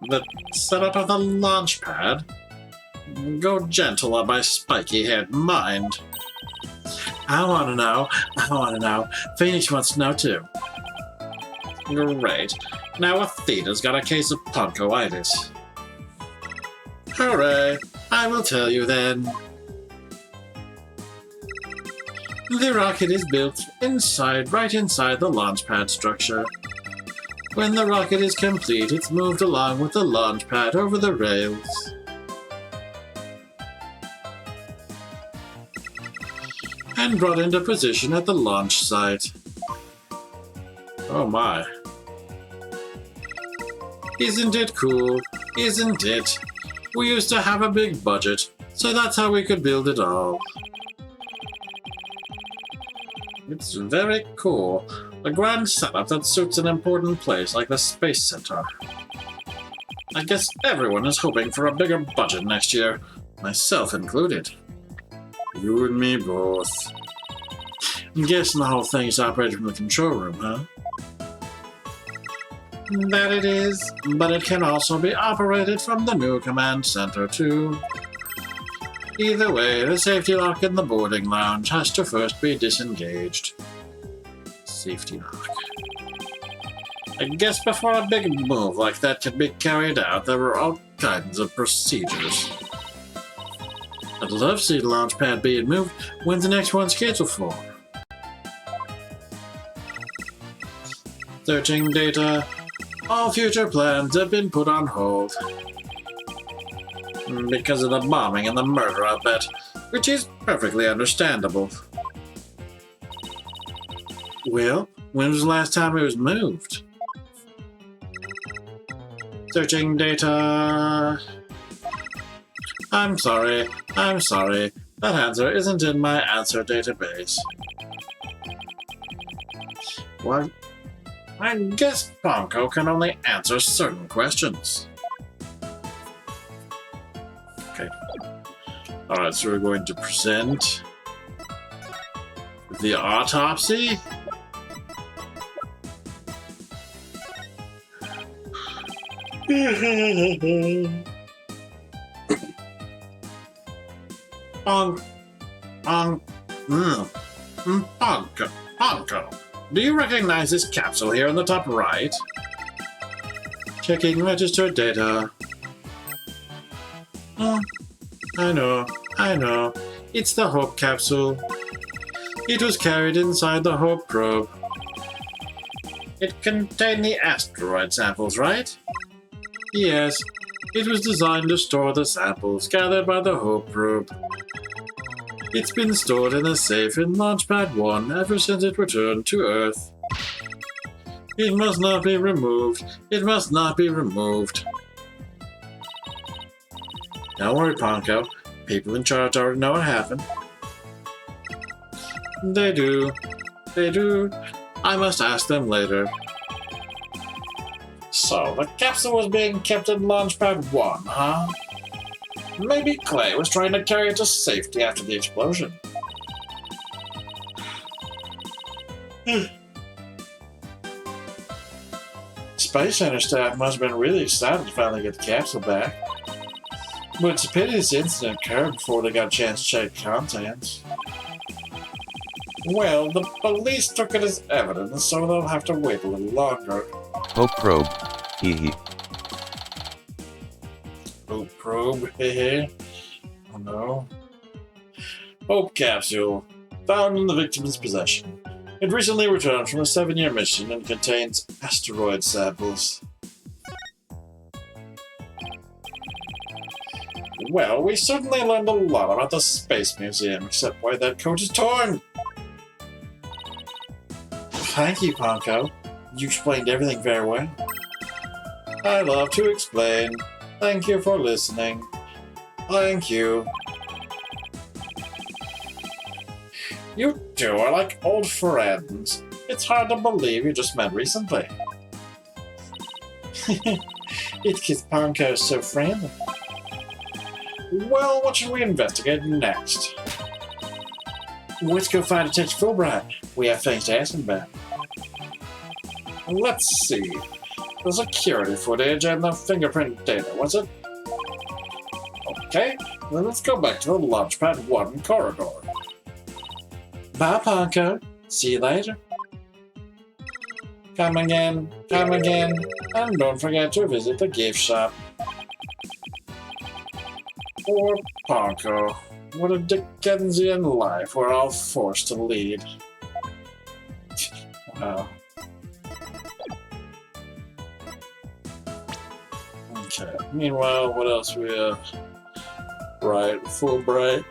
The setup of the launchpad? Go gentle on my spiky-haired mind. I want to know. Phoenix wants to know too. Great. Now Athena's got a case of ponchoitis. Hooray! I will tell you then. The rocket is built right inside the launchpad structure. When the rocket is complete, it's moved along with the launchpad over the rails. And brought into position at the launch site. Oh my. Isn't it cool? Isn't it? We used to have a big budget, so that's how we could build it all. It's very cool. A grand setup that suits an important place like the Space Center. I guess everyone is hoping for a bigger budget next year, myself included. You and me both. I'm guessing the whole thing is operated from the control room, huh? That it is, but it can also be operated from the new command center, too. Either way, the safety lock in the boarding lounge has to first be disengaged. Safety lock. I guess before a big move like that could be carried out, there were all kinds of procedures. I'd love to see the launch pad being moved. When's the next one scheduled for? Searching data. All future plans have been put on hold. Because of the bombing and the murder, I bet. Which is perfectly understandable. Well, when was the last time it was moved? Searching data. I'm sorry. That answer isn't in my answer database. What? I guess Ponko can only answer certain questions. Okay. Alright, so we're going to present the autopsy. Ponko. Do you recognize this capsule here in the top right? Checking registered data. Oh, I know. It's the Hope capsule. It was carried inside the Hope probe. It contained the asteroid samples, right? Yes. It was designed to store the samples gathered by the Hope probe. It's been stored in a safe in Launchpad 1 ever since it returned to Earth. It must not be removed. It must not be removed. Don't worry, Ponko. People in charge already know what happened. They do. They do. I must ask them later. So, the capsule was being kept in Launchpad 1, huh? Maybe Clay was trying to carry it to safety after the explosion. Space Center staff must have been really excited to finally get the capsule back. But it's a pity this incident occurred before they got a chance to check contents. Well, the police took it as evidence, so they'll have to wait a little longer. Hope probe. Hee hee. Hope probe, hehe. Oh no. Hope capsule, found in the victim's possession. It recently returned from a 7-year mission and contains asteroid samples. Well, we certainly learned a lot about the Space Museum, except why that coat is torn. Thank you, Ponko. You explained everything very well. I love to explain. Thank you for listening. Thank you. You two are like old friends. It's hard to believe you just met recently. It's because Ponko is so friendly. Well, what should we investigate next? Let's go find Detective Fulbright. We have things to ask him about. Let's see. The security footage and the fingerprint data, was it? Okay, then let's go back to the Launchpad 1 corridor. Bye, Ponko. See you later. Come again, and don't forget to visit the gift shop. Poor Ponko. What a Dickensian life we're all forced to lead. Wow. Okay, meanwhile, what else we have? Right, Fulbright.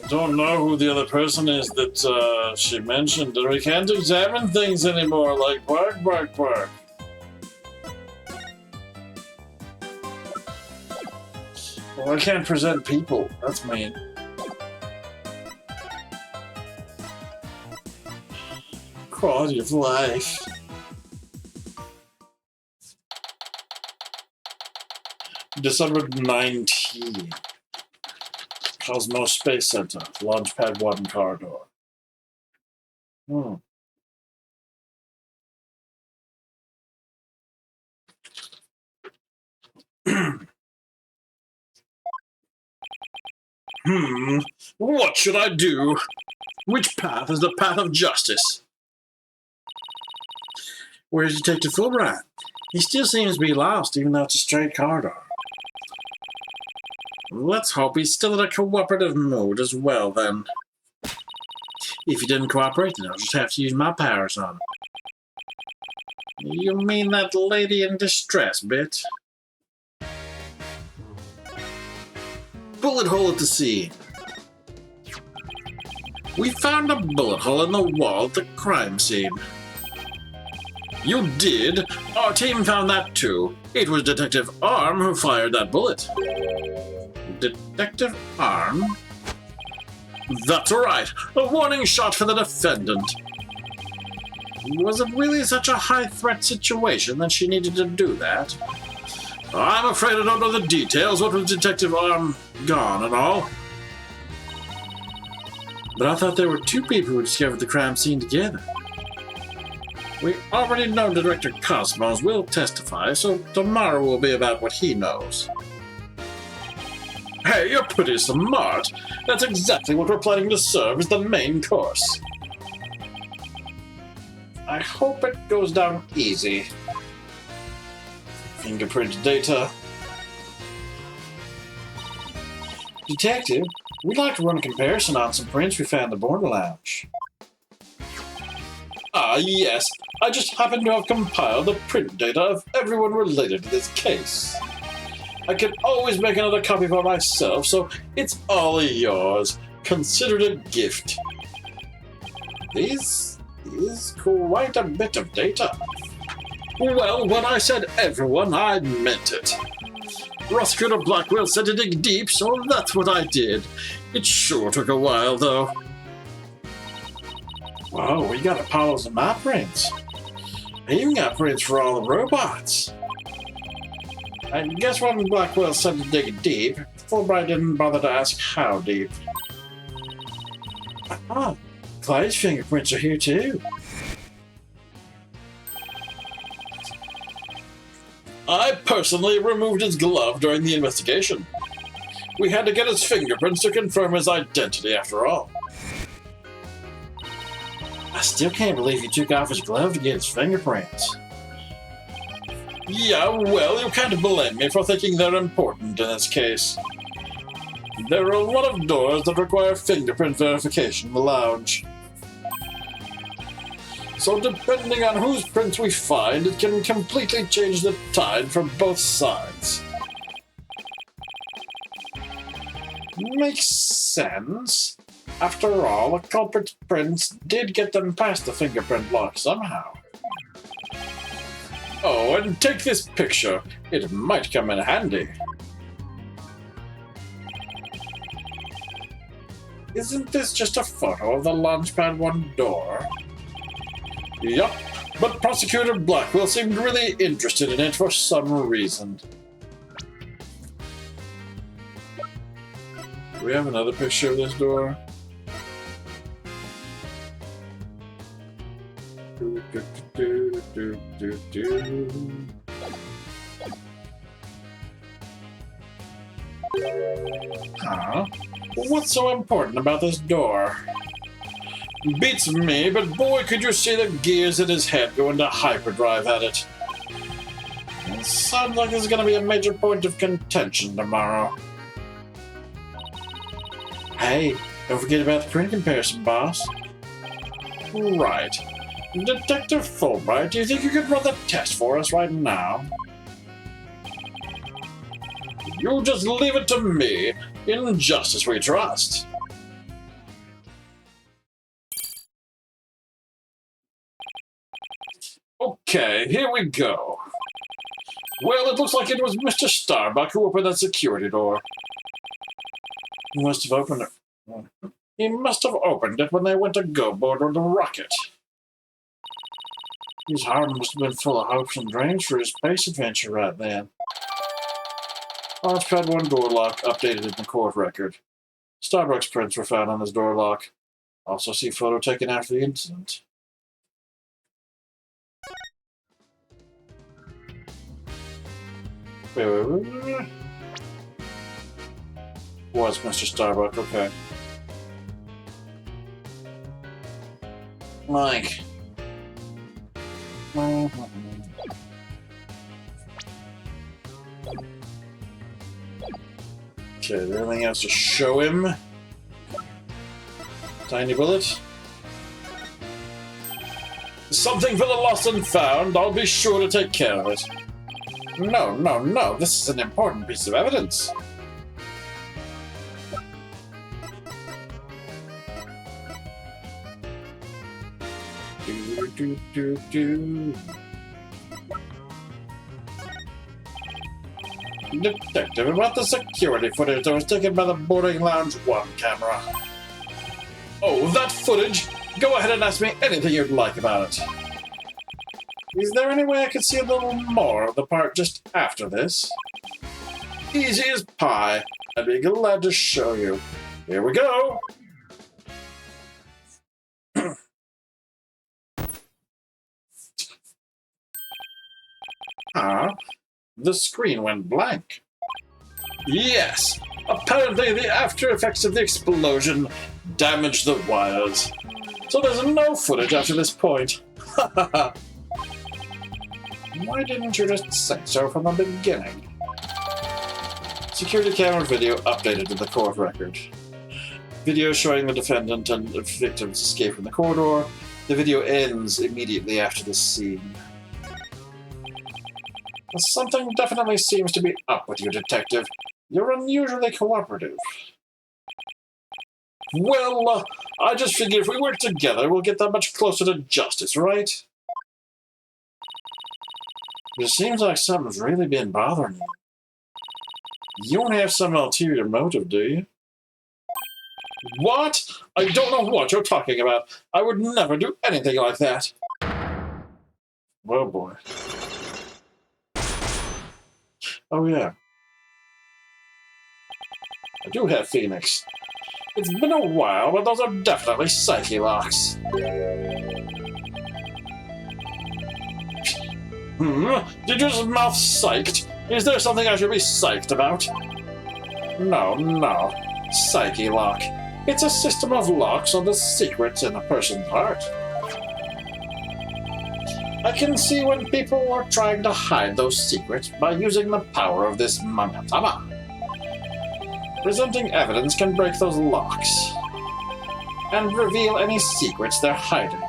Don't know who the other person is that she mentioned, and we can't examine things anymore, like bark. Well, I can't present people. That's mean. Quality of life. December 19. Cosmos Space Center, Launchpad 1 corridor. What should I do? Which path is the path of justice? Where's Detective Fulbright? He still seems to be lost, even though it's a straight corridor. Let's hope he's still in a cooperative mood as well, then. If he didn't cooperate, then I'll just have to use my powers on him. You mean that lady in distress bit? Bullet hole at the scene. We found a bullet hole in the wall at the crime scene. You did? Our team found that too. It was Detective Arm who fired that bullet. Detective Arm? That's right. A warning shot for the defendant. Was it really such a high-threat situation that she needed to do that? I'm afraid I don't know the details. What was Detective Arm gone and all? But I thought there were two people who discovered the crime scene together. We already know Director Cosmos will testify, so tomorrow will be about what he knows. Hey, you're pretty smart. That's exactly what we're planning to serve as the main course. I hope it goes down easy. Fingerprint data. Detective, we'd like to run a comparison on some prints we found in the Border Lounge. Ah, yes. I just happen to have compiled the print data of everyone related to this case. I can always make another copy for myself, so it's all yours. Consider it a gift. These quite a bit of data. Well, when I said everyone, I meant it. Prosecutor Blackwell said to dig deep, so that's what I did. It sure took a while, though. Whoa, we got Apollo's map prints. I even got prints for all the robots. I guess when Blackwell said to dig deep, Fulbright didn't bother to ask how deep. Ah, Clyde's fingerprints are here too. I personally removed his glove during the investigation. We had to get his fingerprints to confirm his identity, after all. I still can't believe you took off his glove to get his fingerprints. Yeah, well, you can't blame me for thinking they're important in this case. There are a lot of doors that require fingerprint verification in the lounge. So depending on whose prints we find, it can completely change the tide for both sides. Makes sense. After all, a culprit's prints did get them past the fingerprint lock somehow. Oh, and take this picture. It might come in handy. Isn't this just a photo of the Launchpad 1 door? Yup, but Prosecutor Blackwell seemed really interested in it for some reason. Do we have another picture of this door? Huh? What's so important about this door? Beats me, but boy, could you see the gears in his head go into hyperdrive at it. It sounds like this is going to be a major point of contention tomorrow. Hey, don't forget about the print comparison, boss. Right. Detective Fulbright, do you think you could run the test for us right now? You just leave it to me. In justice we trust. Okay, here we go. Well, it looks like it was Mr. Starbuck who opened that security door. He must have opened it. He must have opened it when they went to go board on the rocket. His heart must have been full of hopes and dreams for his space adventure right then. Launchpad 1 door lock updated in the court record. Starbucks prints were found on his door lock. Also see photo taken after the incident. Wait. Was Mr. Starbuck, okay. Mike. Okay, is there anything else to show him? Tiny bullet. Something for the lost and found. I'll be sure to take care of it. No. This is an important piece of evidence. Detective, about the security footage that was taken by the boarding lounge 1 camera. Oh, that footage? Go ahead and ask me anything you'd like about it. Is there any way I could see a little more of the part just after this? Easy as pie. I'd be glad to show you. Here we go. Huh? The screen went blank. Yes. Apparently the after effects of the explosion damaged the wires. So there's no footage after this point. Why didn't you just say so from the beginning? Security camera video updated to the court record. Video showing the defendant and the victims escape from the corridor. The video ends immediately after this scene. Something definitely seems to be up with you, Detective. You're unusually cooperative. Well, I just figured if we work together, we'll get that much closer to justice, right? It seems like something's really been bothering you. You don't have some ulterior motive, do you? What? I don't know what you're talking about. I would never do anything like that. Oh, boy. Oh, yeah. I do have Phoenix. It's been a while, but those are definitely psyche locks. Did you just mouth psyched? Is there something I should be psyched about? No. Psyche lock. It's a system of locks on the secrets in a person's heart. I can see when people are trying to hide those secrets by using the power of this Mangatama. Presenting evidence can break those locks and reveal any secrets they're hiding.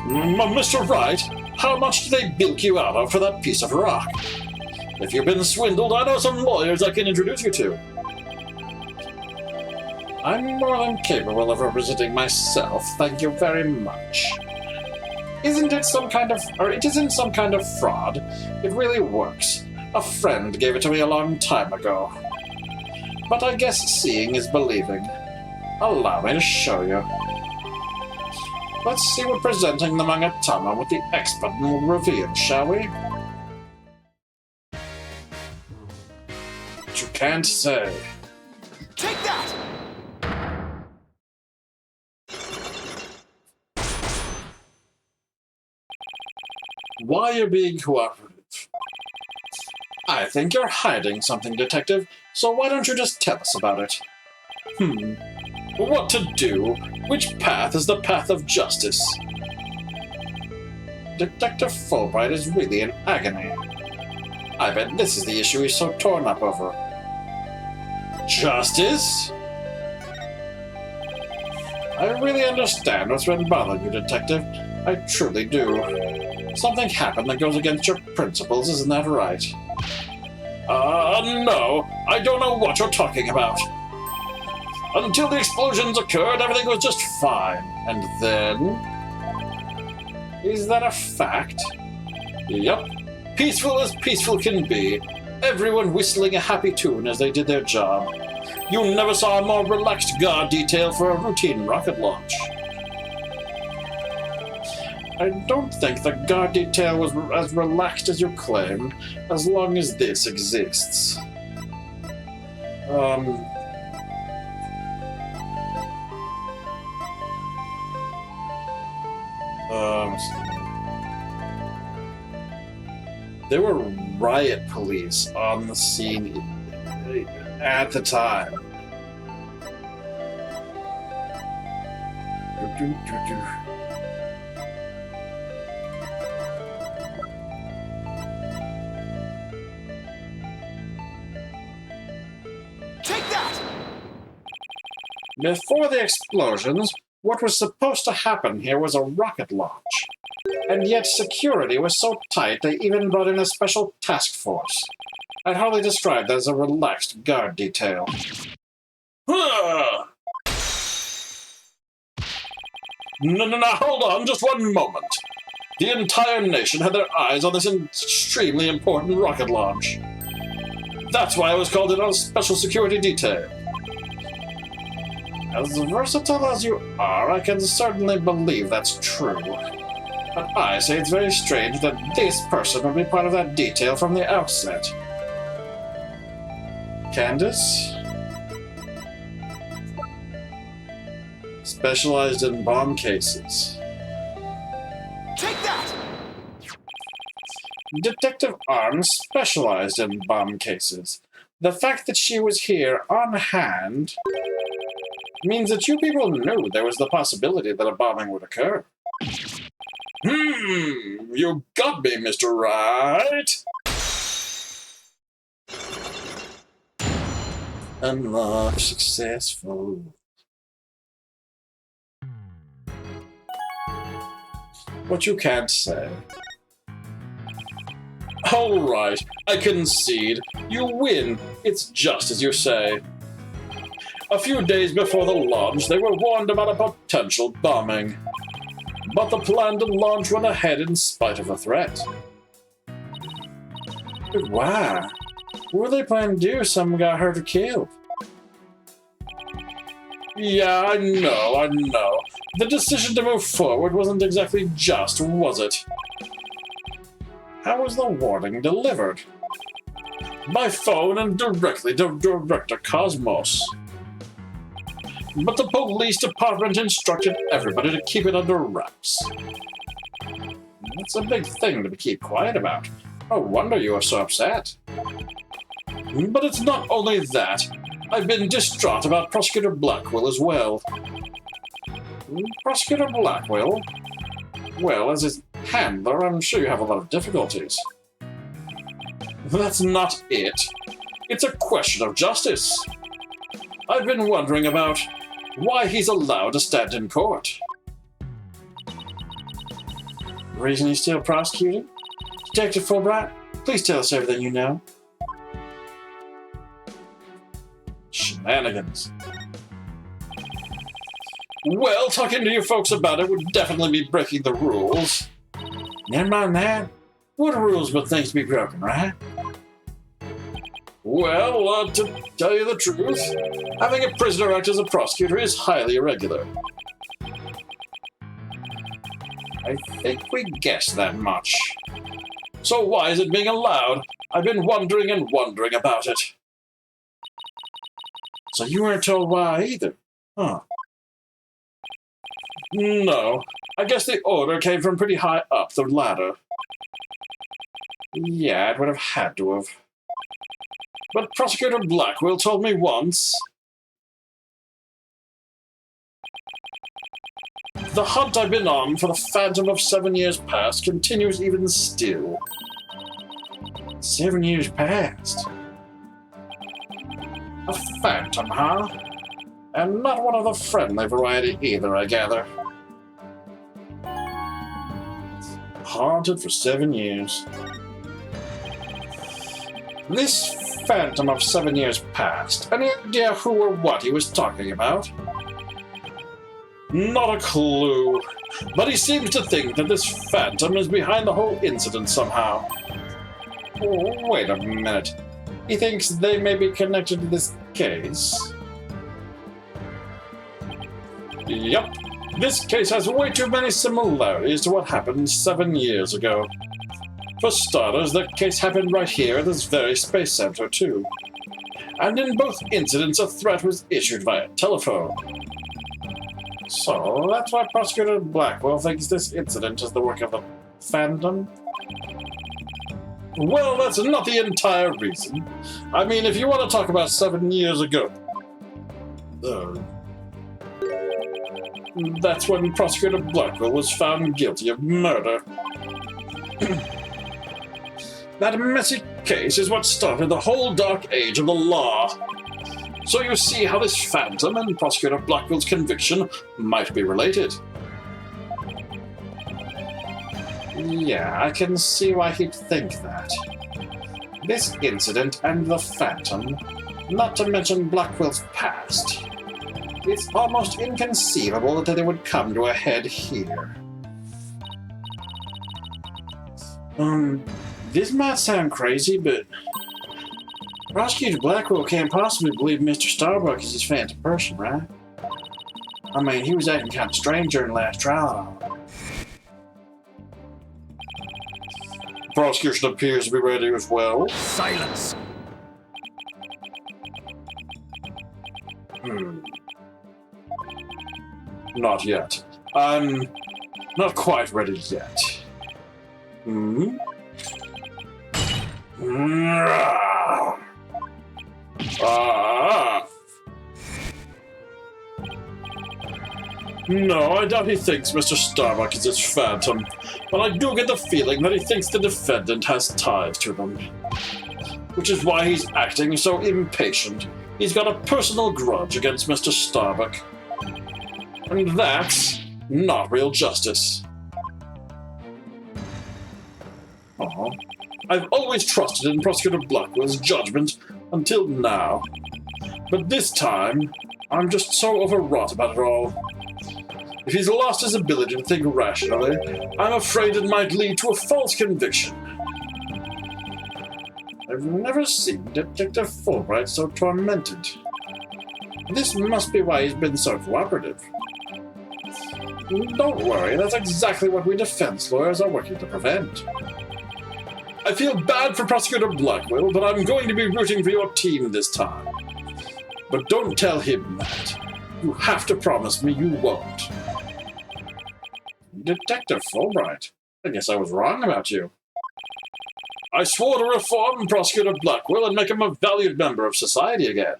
Mr. Wright, how much do they bilk you out of for that piece of rock? If you've been swindled, I know some lawyers I can introduce you to. I'm more than capable of representing myself, thank you very much. It isn't some kind of fraud. It really works. A friend gave it to me a long time ago. But I guess seeing is believing. Allow me to show you. Let's see what presenting the Mangatama with the X button will reveal, shall we? But you can't say. Take that! Why you're being cooperative? I think you're hiding something, Detective, so why don't you just tell us about it? What to do? Which path is the path of justice? Detective Fulbright is really in agony. I bet this is the issue he's so torn up over. Justice? I really understand what's been bothering you, Detective. I truly do. Something happened that goes against your principles, isn't that right? No. I don't know what you're talking about. Until the explosions occurred, everything was just fine. And then... Is that a fact? Yep. Peaceful as peaceful can be. Everyone whistling a happy tune as they did their job. You never saw a more relaxed guard detail for a routine rocket launch. I don't think the guard detail was as relaxed as you claim, as long as this exists. There were riot police on the scene at the time. Take that! Before the explosions, what was supposed to happen here was a rocket launch. And yet security was so tight they even brought in a special task force. I'd hardly describe that as a relaxed guard detail. No, hold on, just one moment. The entire nation had their eyes on this extremely important rocket launch. That's why I was called in on a special security detail. As versatile as you are, I can certainly believe that's true. But I say it's very strange that this person would be part of that detail from the outset. Candace? Specialized in bomb cases. Take that! Detective Arms specialized in bomb cases. The fact that she was here on hand means that you people knew there was the possibility that a bombing would occur. You got me, Mr. Wright. Unlock successful. What you can't say. All right, I concede. You win. It's just as you say. A few days before the launch, they were warned about a potential bombing. But the planned launch went ahead in spite of the threat. But why? What were they planning to do if someone got hurt or killed? Yeah, I know. The decision to move forward wasn't exactly just, was it? How was the warning delivered? By phone and directly to Director Cosmos. But the police department instructed everybody to keep it under wraps. That's a big thing to keep quiet about. No wonder you are so upset. But it's not only that. I've been distraught about Prosecutor Blackwell as well. Prosecutor Blackwell? Well, as his handler, I'm sure you have a lot of difficulties. That's not it. It's a question of justice. I've been wondering about why he's allowed to stand in court. The reason he's still prosecuting? Detective Fulbright, please tell us everything you know. Shenanigans. Well, talking to you folks about it would definitely be breaking the rules. Never mind that. What rules but things to be broken, right? Well, to tell you the truth, having a prisoner act as a prosecutor is highly irregular. I think we guessed that much. So why is it being allowed? I've been wondering and wondering about it. So you weren't told why either, huh? No, I guess the order came from pretty high up the ladder. Yeah, it would have had to have. But Prosecutor Blackwell told me once. The hunt I've been on for the phantom of 7 years past continues even still. 7 years past? A phantom, huh? And not one of the friendly variety either, I gather. Haunted for 7 years. This phantom of 7 years past, any idea who or what he was talking about? Not a clue, but he seems to think that this phantom is behind the whole incident somehow. Oh, wait a minute. He thinks they may be connected to this case? Yup. This case has way too many similarities to what happened 7 years ago. For starters, the case happened right here at this very space center, too. And in both incidents, a threat was issued via telephone. So, that's why Prosecutor Blackwell thinks this incident is the work of the Phantom? Well, that's not the entire reason. I mean, if you want to talk about 7 years ago... that's when Prosecutor Blackwell was found guilty of murder. That messy case is what started the whole dark age of the law. So you see how this phantom and Prosecutor Blackwell's conviction might be related. Yeah, I can see why he'd think that. This incident and the phantom, not to mention Blackwell's past. It's almost inconceivable that they would come to a head here. This might sound crazy, but Prosecutor Blackwell can't possibly believe Mr. Starbuck is his phantom person, right? I mean, he was acting kind of strange during the last trial and all. The prosecution appears to be ready as well. Silence! Not yet. I'm not quite ready yet. No, I doubt he thinks Mr. Starbuck is his phantom, but I do get the feeling that he thinks the defendant has ties to them. Which is why he's acting so impatient. He's got a personal grudge against Mr. Starbuck. And that's not real justice. I've always trusted in Prosecutor Blackwell's judgment until now. But this time, I'm just so overwrought about it all. If he's lost his ability to think rationally, I'm afraid it might lead to a false conviction. I've never seen Detective Fulbright so tormented. This must be why he's been so cooperative. Don't worry, that's exactly what we defense lawyers are working to prevent. I feel bad for Prosecutor Blackwell, but I'm going to be rooting for your team this time. But don't tell him that. You have to promise me you won't. Detective Fulbright, I guess I was wrong about you. I swore to reform Prosecutor Blackwell and make him a valued member of society again.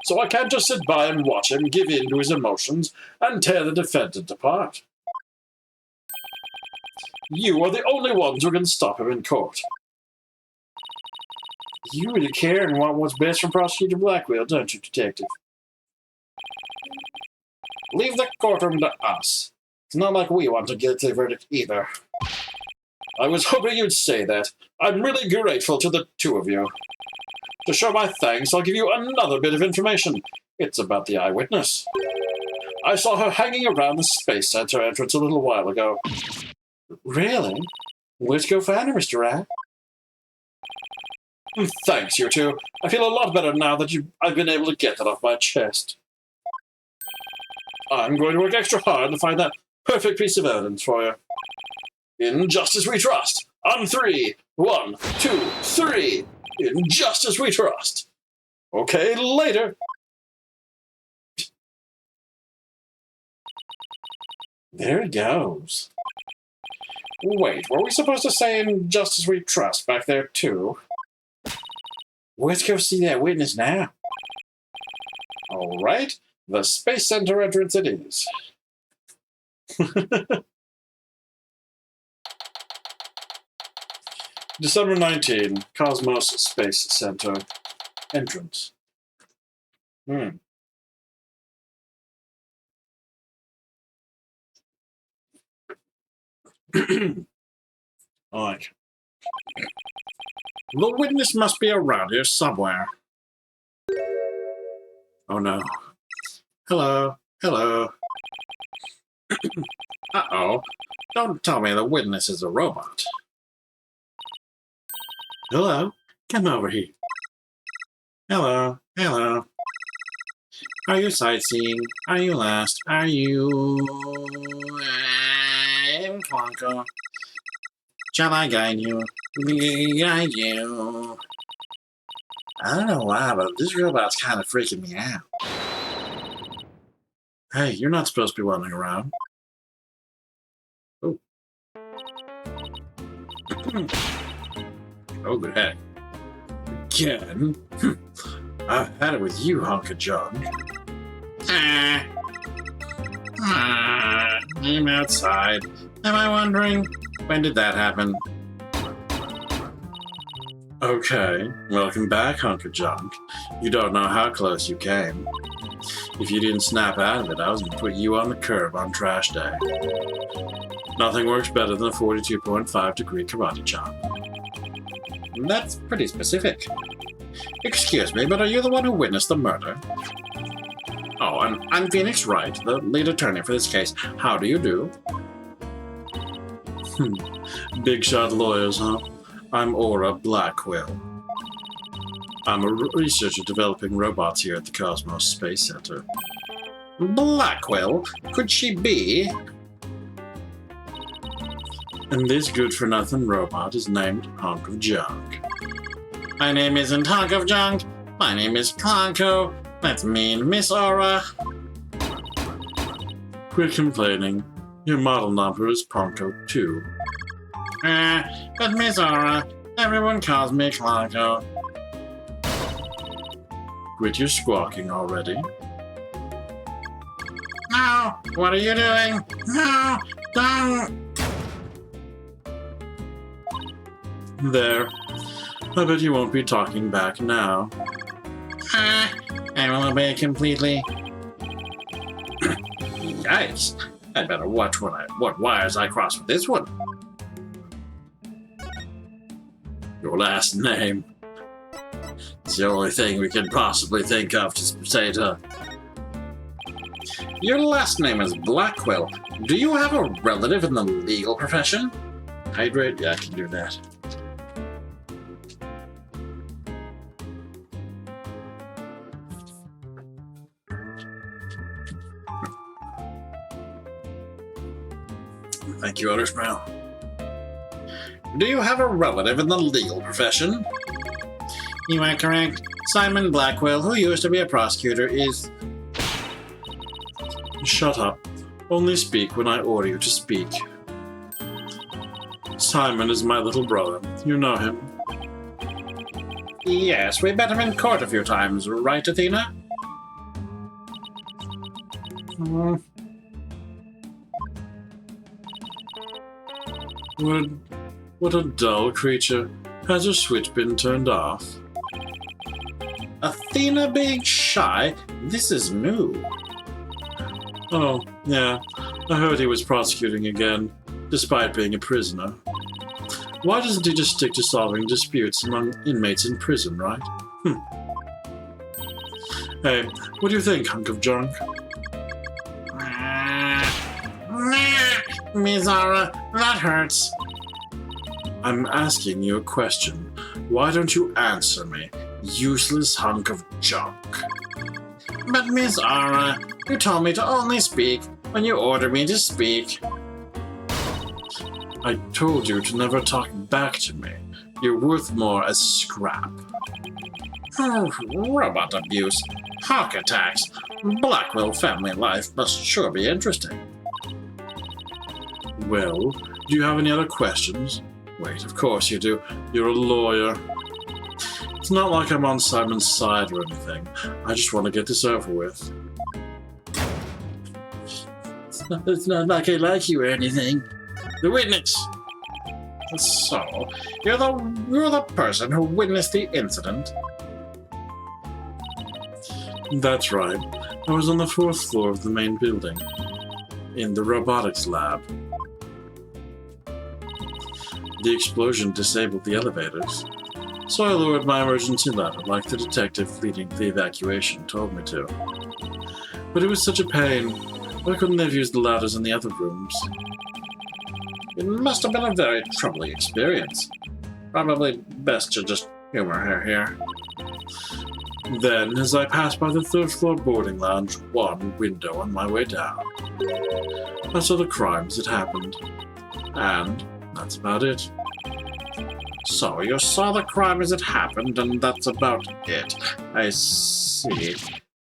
So I can't just sit by and watch him give in to his emotions and tear the defendant apart. You are the only ones who can stop him in court. You really care and want what's best for Prosecutor Blackwell, don't you, Detective? Leave the courtroom to us. It's not like we want a guilty verdict either. I was hoping you'd say that. I'm really grateful to the two of you. To show my thanks, I'll give you another bit of information. It's about the eyewitness. I saw her hanging around the Space Center entrance a little while ago. Really? Where'd you go find her, Mr. Rat? Thanks, you two. I feel a lot better now that I've been able to get that off my chest. I'm going to work extra hard to find that perfect piece of evidence for you. In justice we trust. On 3. 1, 2, 3. In justice we trust. Okay, later. There he goes. Wait, were we supposed to say in justice we trust back there too? Let's go see that witness now. All right, the Space Center entrance it is. December 19, Cosmos Space Center entrance. Alright. The witness must be around here somewhere. Oh no. Hello. Hello. Uh-oh. Don't tell me the witness is a robot. Hello. Come over here. Hello. Hello. Are you sightseeing? Are you lost? Are you... I'm Clonko. Shall I guide you? Guide you. I don't know why, but this robot's kind of freaking me out. Hey, you're not supposed to be wandering around. Oh. Oh, good heck. Again? I've had it with you, hunk of junk. I'm outside. Am I wondering, when did that happen? Okay, welcome back, hunk of junk. You don't know how close you came. If you didn't snap out of it, I was going to put you on the curb on trash day. Nothing works better than a 42.5 degree karate chop. That's pretty specific. Excuse me, but are you the one who witnessed the murder? Oh, I'm Phoenix Wright, the lead attorney for this case. How do you do? Big shot lawyers, huh? I'm Aura Blackwell. I'm a researcher developing robots here at the Cosmos Space Center. Blackwell? Could she be? And this good-for-nothing robot is named Hunk of Junk. My name isn't Hunk of Junk. My name is Clonko. That's mean, Miss Aura. Quit complaining. Your model number is Ponko 2. But Miss Aura, everyone calls me Clonko. Quit your squawking already. No! What are you doing? No! Don't! There. I bet you won't be talking back now. I will obey completely. Yikes! I'd better watch what wires I cross with this one. Your last name. It's the only thing we can possibly think of to say to... Your last name is Blackwell. Do you have a relative in the legal profession? Hydrate? Yeah, I can do that. Thank you, Elder Smile. Do you have a relative in the legal profession? You are correct. Simon Blackwell, who used to be a prosecutor, is... Shut up. Only speak when I order you to speak. Simon is my little brother. You know him. Yes, we met him in court a few times, right, Athena? What a dull creature. Has her switch been turned off? Athena being shy? This is new. Oh, yeah. I heard he was prosecuting again, despite being a prisoner. Why doesn't he just stick to solving disputes among inmates in prison, right? Hey, what do you think, hunk of junk? Mizara, that hurts. I'm asking you a question. Why don't you answer me, useless hunk of junk? But Miss Ara, you told me to only speak when you ordered me to speak. I told you to never talk back to me. You're worth more as scrap. Robot abuse, hawk attacks, Blackwell family life must sure be interesting. Well, do you have any other questions? Wait, of course you do. You're a lawyer. It's not like I'm on Simon's side or anything. I just want to get this over with. It's not like I like you or anything. The witness! So, you're the person who witnessed the incident? That's right. I was on the 4th floor of the main building, in the robotics lab. The explosion disabled the elevators, so I lowered my emergency ladder like the detective leading the evacuation told me to. But it was such a pain, I couldn't have used the ladders in the other rooms. It must have been a very troubling experience. Probably best to just humor her here. Then, as I passed by the 3rd floor boarding lounge, one window on my way down, I saw the crimes that happened. And that's about it. So, you saw the crime as it happened, and that's about it. I see.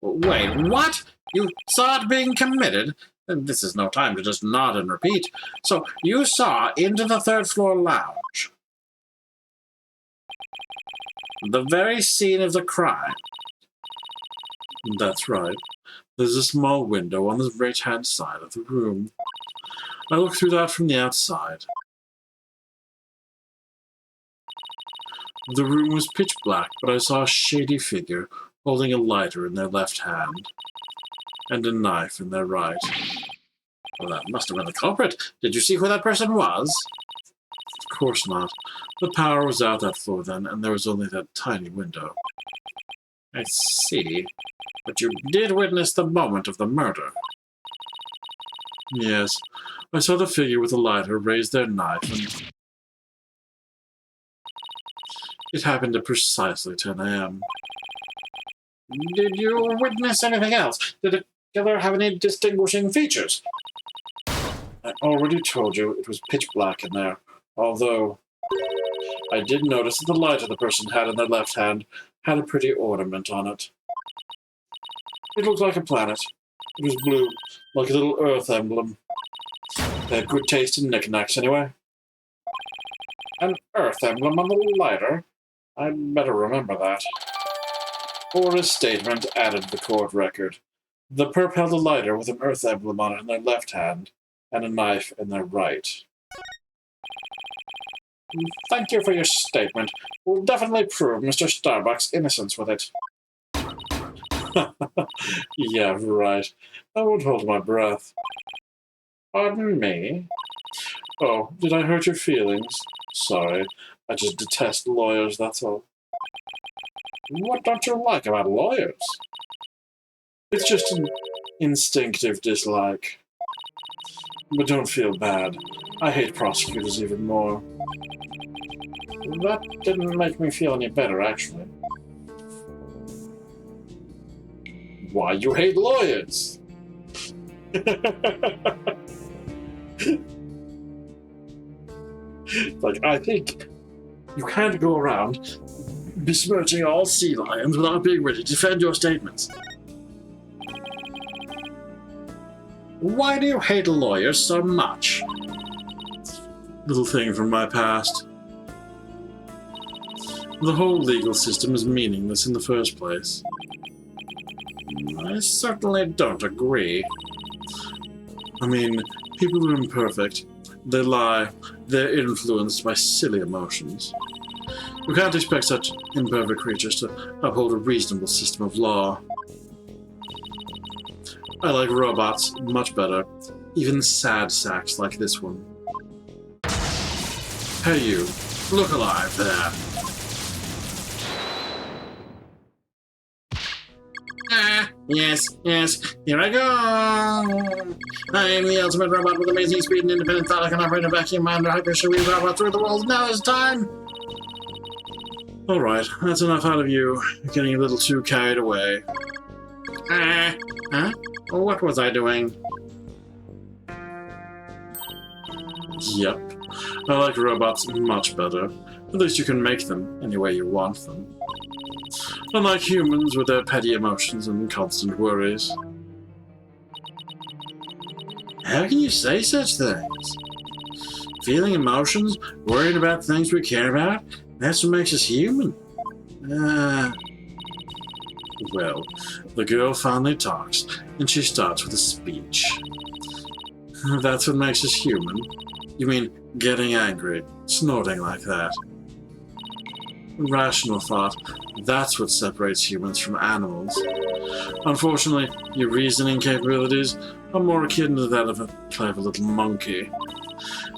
Wait, what? You saw it being committed? This is no time to just nod and repeat. So, you saw into the 3rd floor lounge. The very scene of the crime. That's right. There's a small window on the right-hand side of the room. I looked through that from the outside. The room was pitch black, but I saw a shady figure holding a lighter in their left hand and a knife in their right. Well, that must have been the culprit. Did you see who that person was? Of course not. The power was out that floor then, and there was only that tiny window. I see. But you did witness the moment of the murder. Yes. I saw the figure with the lighter raise their knife and... It happened at precisely 10 a.m. Did you witness anything else? Did the killer have any distinguishing features? I already told you it was pitch black in there, although I did notice that the lighter the person had in their left hand had a pretty ornament on it. It looked like a planet. It was blue, like a little Earth emblem. They had good taste in knickknacks, anyway. An Earth emblem on the lighter? I'd better remember that. Aura's statement added to the court record. The perp held a lighter with an Earth emblem on it in their left hand, and a knife in their right. Thank you for your statement. We'll definitely prove Mr. Starbuck's innocence with it. Yeah, right. I won't hold my breath. Pardon me? Oh, did I hurt your feelings? Sorry. I just detest lawyers, that's all. What don't you like about lawyers? It's just an instinctive dislike. But don't feel bad. I hate prosecutors even more. That didn't make me feel any better, actually. Why you hate lawyers? Like, I think you can't go around besmirching all sea lions without being ready to defend your statements. Why do you hate lawyers so much? Little thing from my past. The whole legal system is meaningless in the first place. I certainly don't agree. I mean, people are imperfect. They lie. They're influenced by silly emotions. You can't expect such imperfect creatures to uphold a reasonable system of law. I like robots much better, even sad sacks like this one. Hey you, look alive there. Yes, here I go! I am the ultimate robot with amazing speed and independent thought. I can operate a vacuum miner, hyper weave robot through the walls. Now is time! Alright, that's enough out of you. You're getting a little too carried away. Huh? What was I doing? Yep. I like robots much better. At least you can make them any way you want them. Unlike humans with their petty emotions and constant worries. How can you say such things? Feeling emotions, worrying about things we care about, that's what makes us human. Well, the girl finally talks, and she starts with a speech. That's what makes us human. You mean getting angry, snorting like that. Rational thought, that's what separates humans from animals. Unfortunately, your reasoning capabilities are more akin to that of a clever little monkey.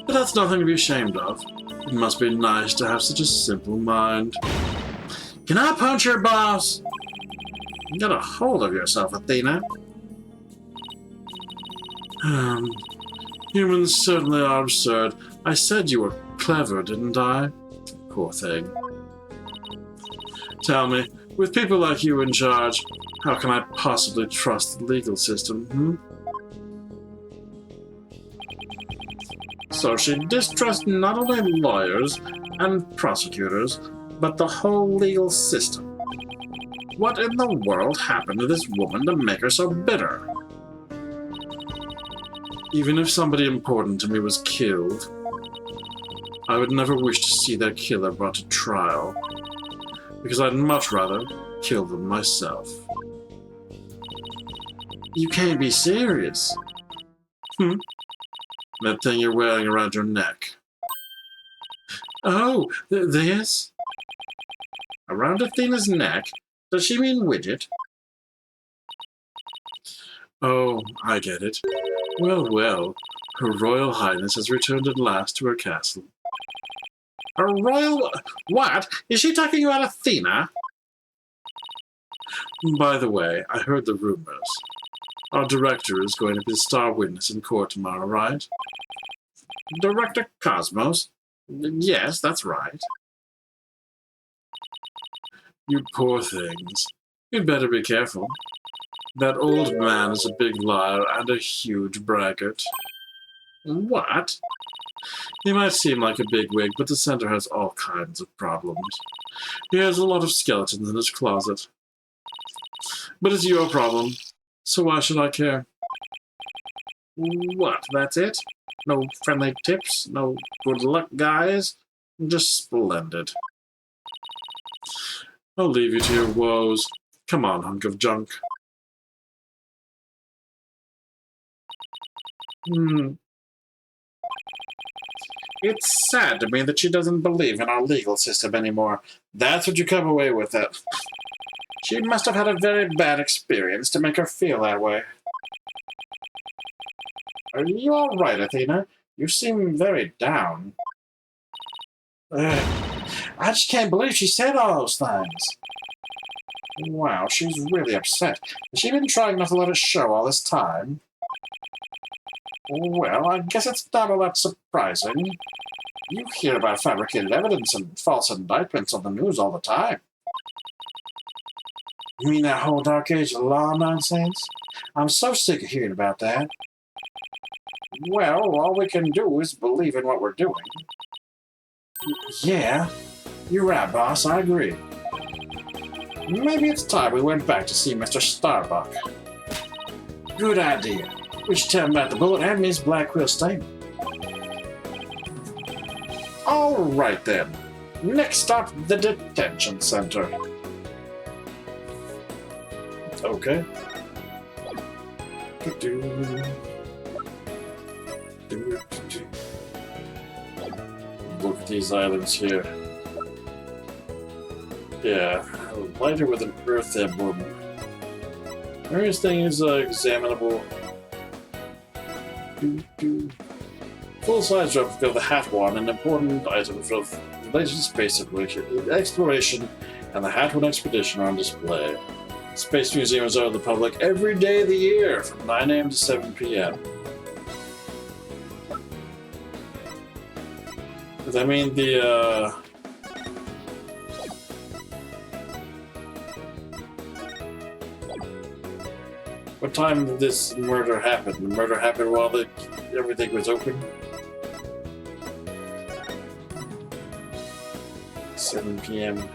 But that's nothing to be ashamed of. It must be nice to have such a simple mind. Can I punch your boss? Get a hold of yourself, Athena. Humans certainly are absurd. I said you were clever, didn't I? Poor thing. Tell me, with people like you in charge, how can I possibly trust the legal system, So she distrusts not only lawyers and prosecutors, but the whole legal system. What in the world happened to this woman to make her so bitter? Even if somebody important to me was killed, I would never wish to see their killer brought to trial, because I'd much rather kill them myself. You can't be serious. That thing you're wearing around your neck. Oh, this? Around Athena's neck? Does she mean widget? Oh, I get it. Well, Her Royal Highness has returned at last to her castle. Her royal... What? Is she talking about Athena? By the way, I heard the rumors. Our director is going to be the star witness in court tomorrow, right? Director Cosmos? Yes, that's right. You poor things. You'd better be careful. That old man is a big liar and a huge braggart. What? He might seem like a bigwig, but the center has all kinds of problems. He has a lot of skeletons in his closet. But it's your problem, so why should I care? What, that's it? No friendly tips? No good luck, guys? Just splendid. I'll leave you to your woes. Come on, hunk of junk. It's sad to me that she doesn't believe in our legal system anymore. That's what you come away with it. She must have had a very bad experience to make her feel that way. Are you all right, Athena? You seem very down. I just can't believe she said all those things. Wow, she's really upset. Has she been trying not to let it show all this time? Well, I guess it's not all that surprising. You hear about fabricated evidence and false indictments on the news all the time. You mean that whole Dark Age of law nonsense? I'm so sick of hearing about that. Well, all we can do is believe in what we're doing. Yeah, you're right, boss. I agree. Maybe it's time we went back to see Mr. Starbuck. Good idea. We should tell him about the bullet and Miss Black Quill statement. All right, then. Next stop, the detention center. Okay. Look at these islands here. Yeah, lighter with an earth emblem. Various thing is examinable. Full-size replica of the Hat One, an important item for related to space exploration, and the Hat One expedition are on display. Space museums are to the public every day of the year from 9 a.m. to 7 p.m. Does that mean the, what time did this murder happen? The murder happened while everything was open? 7 p.m.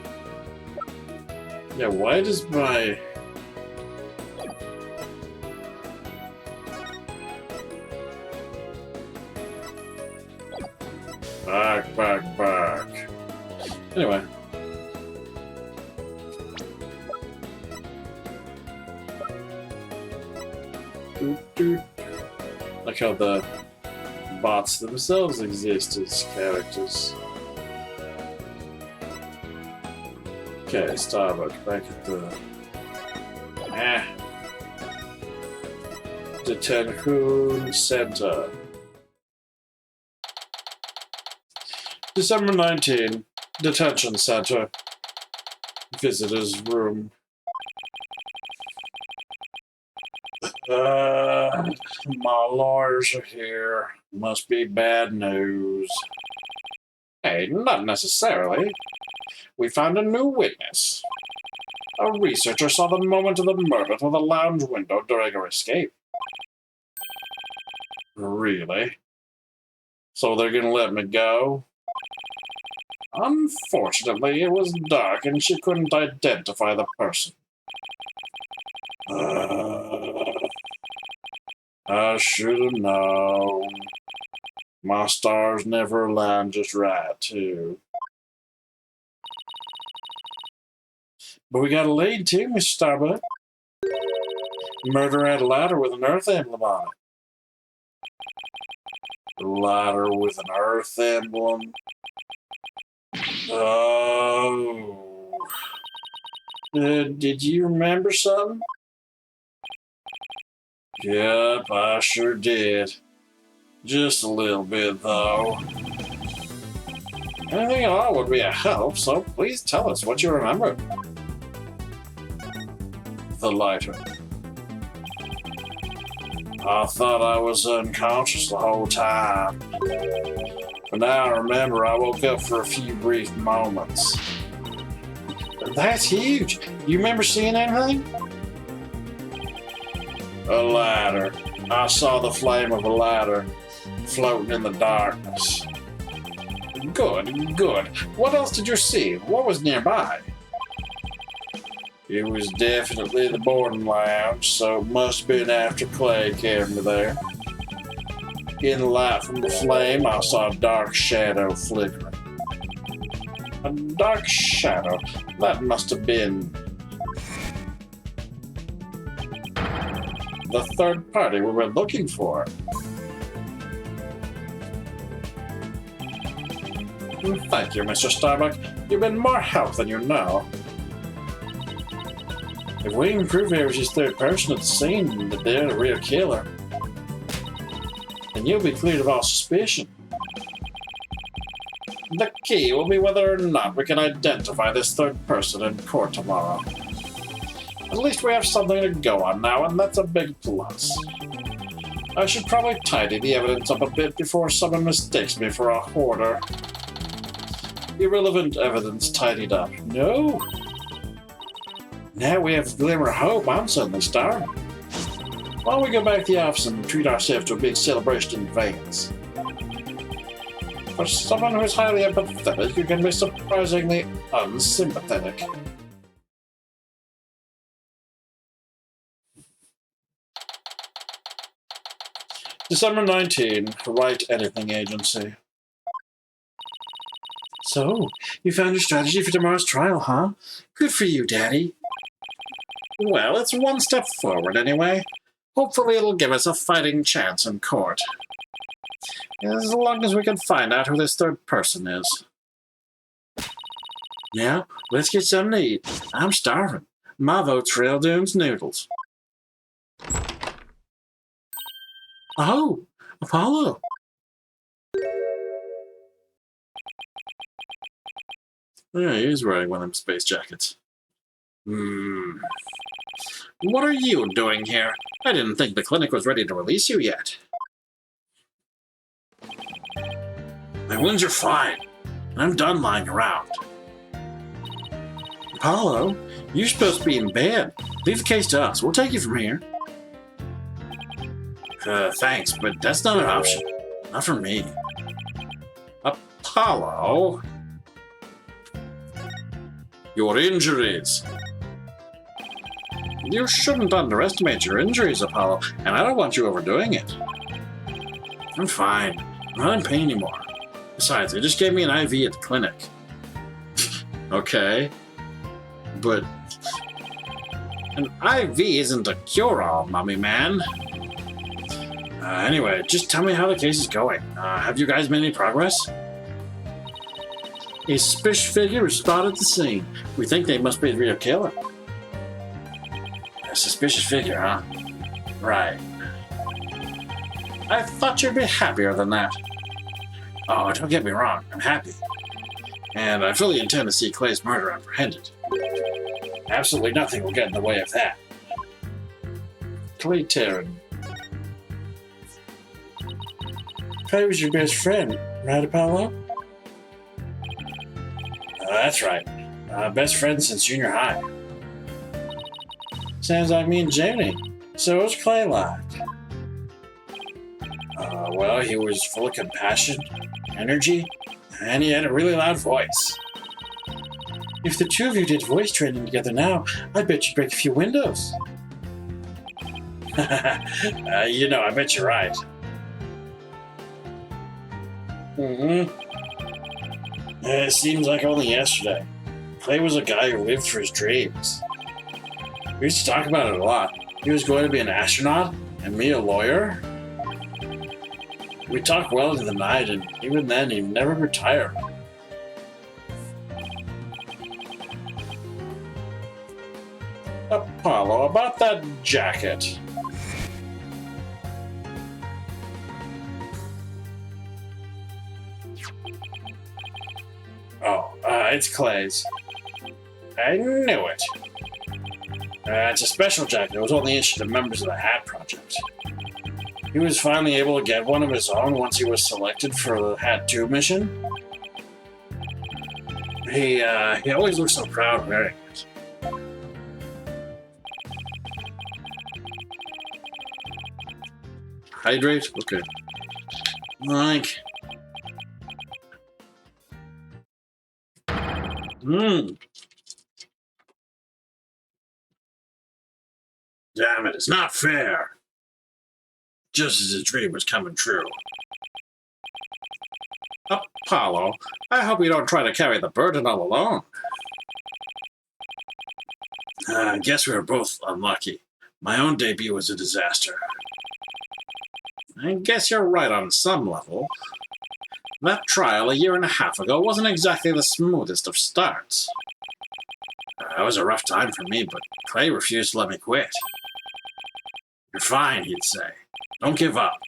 Yeah, why does my... Back. Anyway. Like how the bots themselves exist as characters. Okay, Starbuck back at the... Detention Center. December 19, Detention Center. Visitor's room. My lawyers are here. Must be bad news. Hey, not necessarily. We found a new witness. A researcher saw the moment of the murder through the lounge window during her escape. Really? So they're gonna let me go? Unfortunately, it was dark and she couldn't identify the person. I should have known. My stars never align just right, too. But we got a lead, too, Mr. Starbuck. Murder had a ladder with an earth emblem on it. Ladder with an earth emblem? Oh. Did you remember something? Yep, I sure did. Just a little bit, though. Anything at all would be a help, so please tell us what you remember. The lighter. I thought I was unconscious the whole time. But now I remember I woke up for a few brief moments. That's huge! You remember seeing anything? A ladder. I saw the flame of a ladder floating in the darkness. Good, good. What else did you see? What was nearby? It was definitely the boarding lounge, so it must have been after Clay carried me there. In the light from the flame, I saw a dark shadow flickering. A dark shadow? That must have been the third party we were looking for. Thank you, Mr. Starbuck. You've been more help than you know. If we can prove it was his third person at the scene that they're the real killer, then you'll be cleared of all suspicion. The key will be whether or not we can identify this third person in court tomorrow. At least we have something to go on now, and that's a big plus. I should probably tidy the evidence up a bit before someone mistakes me for a hoarder. Irrelevant evidence tidied up. No? Now we have a glimmer of hope. I'm suddenly starving. Why don't we go back to the office and treat ourselves to a big celebration in advance? For someone who is highly empathetic, you can be surprisingly unsympathetic. December 19, Write Anything Agency. So, you found your strategy for tomorrow's trial, huh? Good for you, Daddy. Well, it's one step forward anyway. Hopefully it'll give us a fighting chance in court. As long as we can find out who this third person is. Now, let's get something to eat. I'm starving. My vote's for Eldoon's noodles. Oh, Apollo. Yeah, he's wearing one of them space jackets. What are you doing here? I didn't think the clinic was ready to release you yet. My wounds are fine. I'm done lying around. Apollo, you're supposed to be in bed. Leave the case to us. We'll take you from here. Thanks, but that's not an option. Not for me. Apollo? Your injuries. You shouldn't underestimate your injuries, Apollo, and I don't want you overdoing it. I'm fine. I'm not in pain anymore. Besides, they just gave me an IV at the clinic. Okay. But an IV isn't a cure-all, mummy man. Anyway, just tell me how the case is going. Have you guys made any progress? A suspicious figure was spotted at the scene. We think they must be the real killer. A suspicious figure, huh? Right. I thought you'd be happier than that. Oh, don't get me wrong, I'm happy. And I fully intend to see Clay's murder apprehended. Absolutely nothing will get in the way of that. Clay Terran. Clay was your best friend, right, Apollo? That's right. Best friend since junior high. Sounds like me and Janie. So what's Clay like? Well, he was full of compassion, energy, and he had a really loud voice. If the two of you did voice training together now, I bet you'd break a few windows. I bet you're right. It seems like only yesterday. Clay was a guy who lived for his dreams. We used to talk about it a lot. He was going to be an astronaut, and me a lawyer. We talked well into the night, and even then, he never retired. Apollo, about that jacket. It's Clay's. I knew it. It's a special jacket. It was only issued to members of the Hat Project. He was finally able to get one of his own once he was selected for the Hat 2 mission. He always looks so proud wearing it. Hydrate? Okay. Like... Damn it, it's not fair. Just as his dream was coming true. Apollo, I hope you don't try to carry the burden all alone. I guess we were both unlucky. My own debut was a disaster. I guess you're right on some level. That trial a year and a half ago wasn't exactly the smoothest of starts. It was a rough time for me, but Clay refused to let me quit. You're fine, he'd say. Don't give up.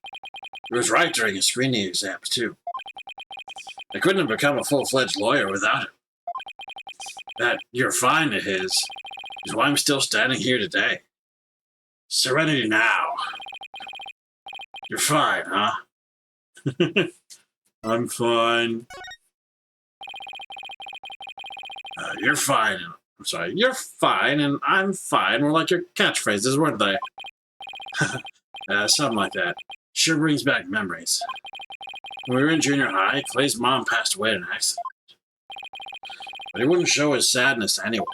He was right during his screening exams, too. I couldn't have become a full-fledged lawyer without him. That "you're fine" of his is why I'm still standing here today. Serenity now. You're fine, huh? I'm fine. You're fine. I'm sorry. You're fine, and I'm fine. We're like your catchphrases, weren't they? Something like that. Sure brings back memories. When we were in junior high, Clay's mom passed away in an accident. But he wouldn't show his sadness to anyone.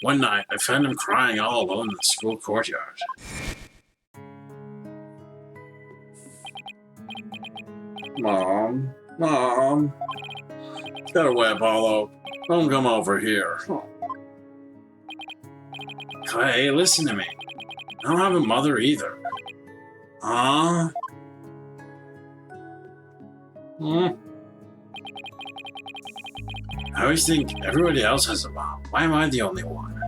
One night, I found him crying all alone in the school courtyard. Mom. Get away, Apollo. Don't come over here. Clay, listen to me. I don't have a mother either. Huh? I always think everybody else has a mom. Why am I the only one?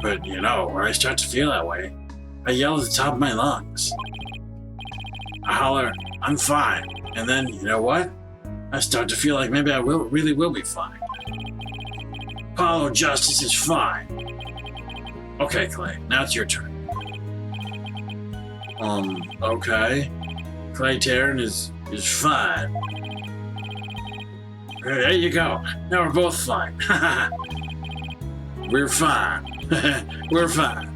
But, when I start to feel that way, I yell at the top of my lungs. I holler, I'm fine. And then, you know what? I start to feel like maybe I really will be fine. Apollo Justice is fine. Okay, Clay, now it's your turn. Okay. Clay Terran is fine. There you go. Now we're both fine. We're fine. We're fine.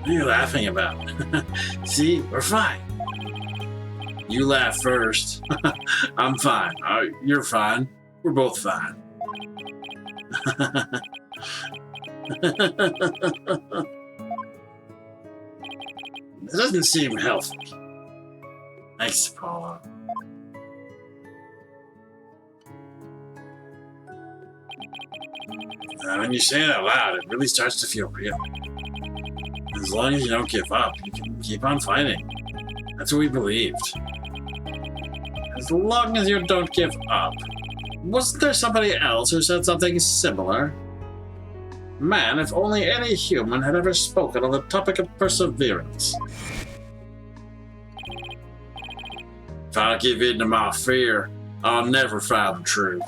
What are you laughing about? See, we're fine. You laugh first. I'm fine. You're fine. We're both fine. It doesn't seem healthy. Thanks, Apollo. When you say it out loud, it really starts to feel real. As long as you don't give up, you can keep on fighting. That's what we believed. As long as you don't give up. Wasn't there somebody else who said something similar? Man, if only any human had ever spoken on the topic of perseverance. If I give in to my fear, I'll never find the truth.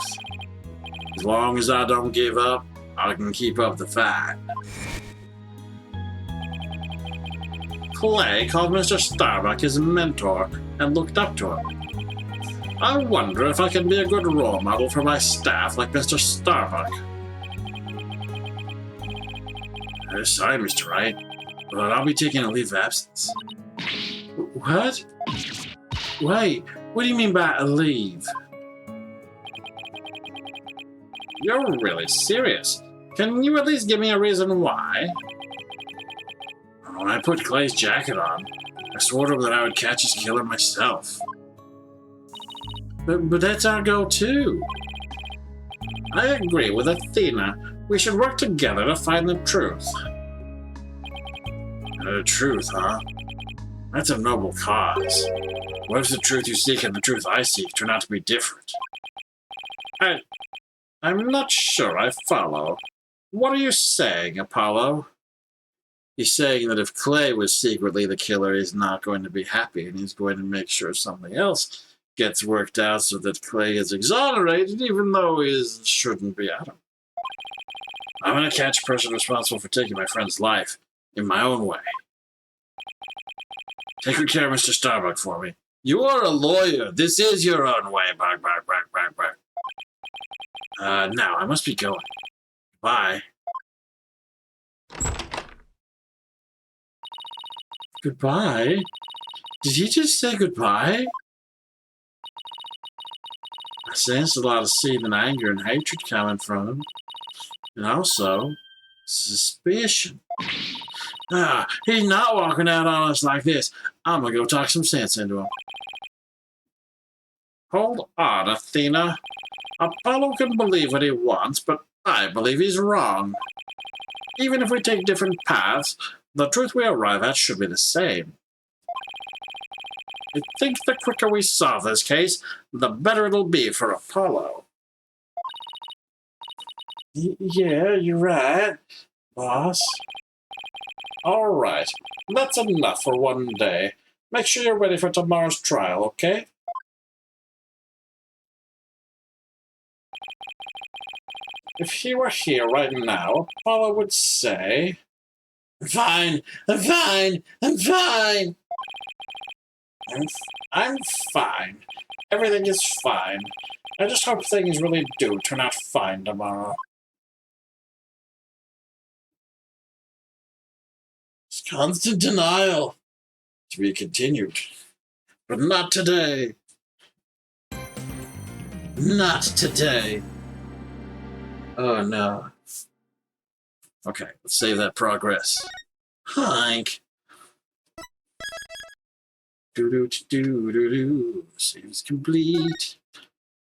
As long as I don't give up, I can keep up the fight. Clay called Mr. Starbuck his mentor and looked up to him. I wonder if I can be a good role model for my staff like Mr. Starbuck. Sorry, Mr. Wright, but I'll be taking a leave of absence. What? Wait, what do you mean by a leave? You're really serious. Can you at least give me a reason why? When I put Clay's jacket on, I swore to him that I would catch his killer myself. But that's our goal too. I agree with Athena. We should work together to find the truth. The truth, huh? That's a noble cause. What if the truth you seek and the truth I seek turn out to be different? I'm not sure I follow. What are you saying, Apollo? He's saying that if Clay was secretly the killer, he's not going to be happy, and he's going to make sure something else gets worked out so that Clay is exonerated, even though he shouldn't be Adam. I'm going to catch a person responsible for taking my friend's life in my own way. Take good care of Mr. Starbuck for me. You are a lawyer. This is your own way. Bark, bark, bark, bark, bark. Now, I must be going. Bye. Goodbye? Did he just say goodbye? I sense a lot of seething anger and hatred coming from him. And also, suspicion. He's not walking out on us like this. I'm gonna go talk some sense into him. Hold on, Athena. Apollo can believe what he wants, but I believe he's wrong. Even if we take different paths, the truth we arrive at should be the same. I think the quicker we solve this case, the better it'll be for Apollo. Yeah, you're right, boss. All right, that's enough for one day. Make sure you're ready for tomorrow's trial, okay? If he were here right now, Paula would say, I'm fine, I'm fine, I'm fine. I'm fine. Everything is fine. I just hope things really do turn out fine tomorrow. It's constant denial. To be continued. But not today. Not today. Oh no. Okay, let's save that progress. Hank. Do-do-do-do-do-do. Saves complete.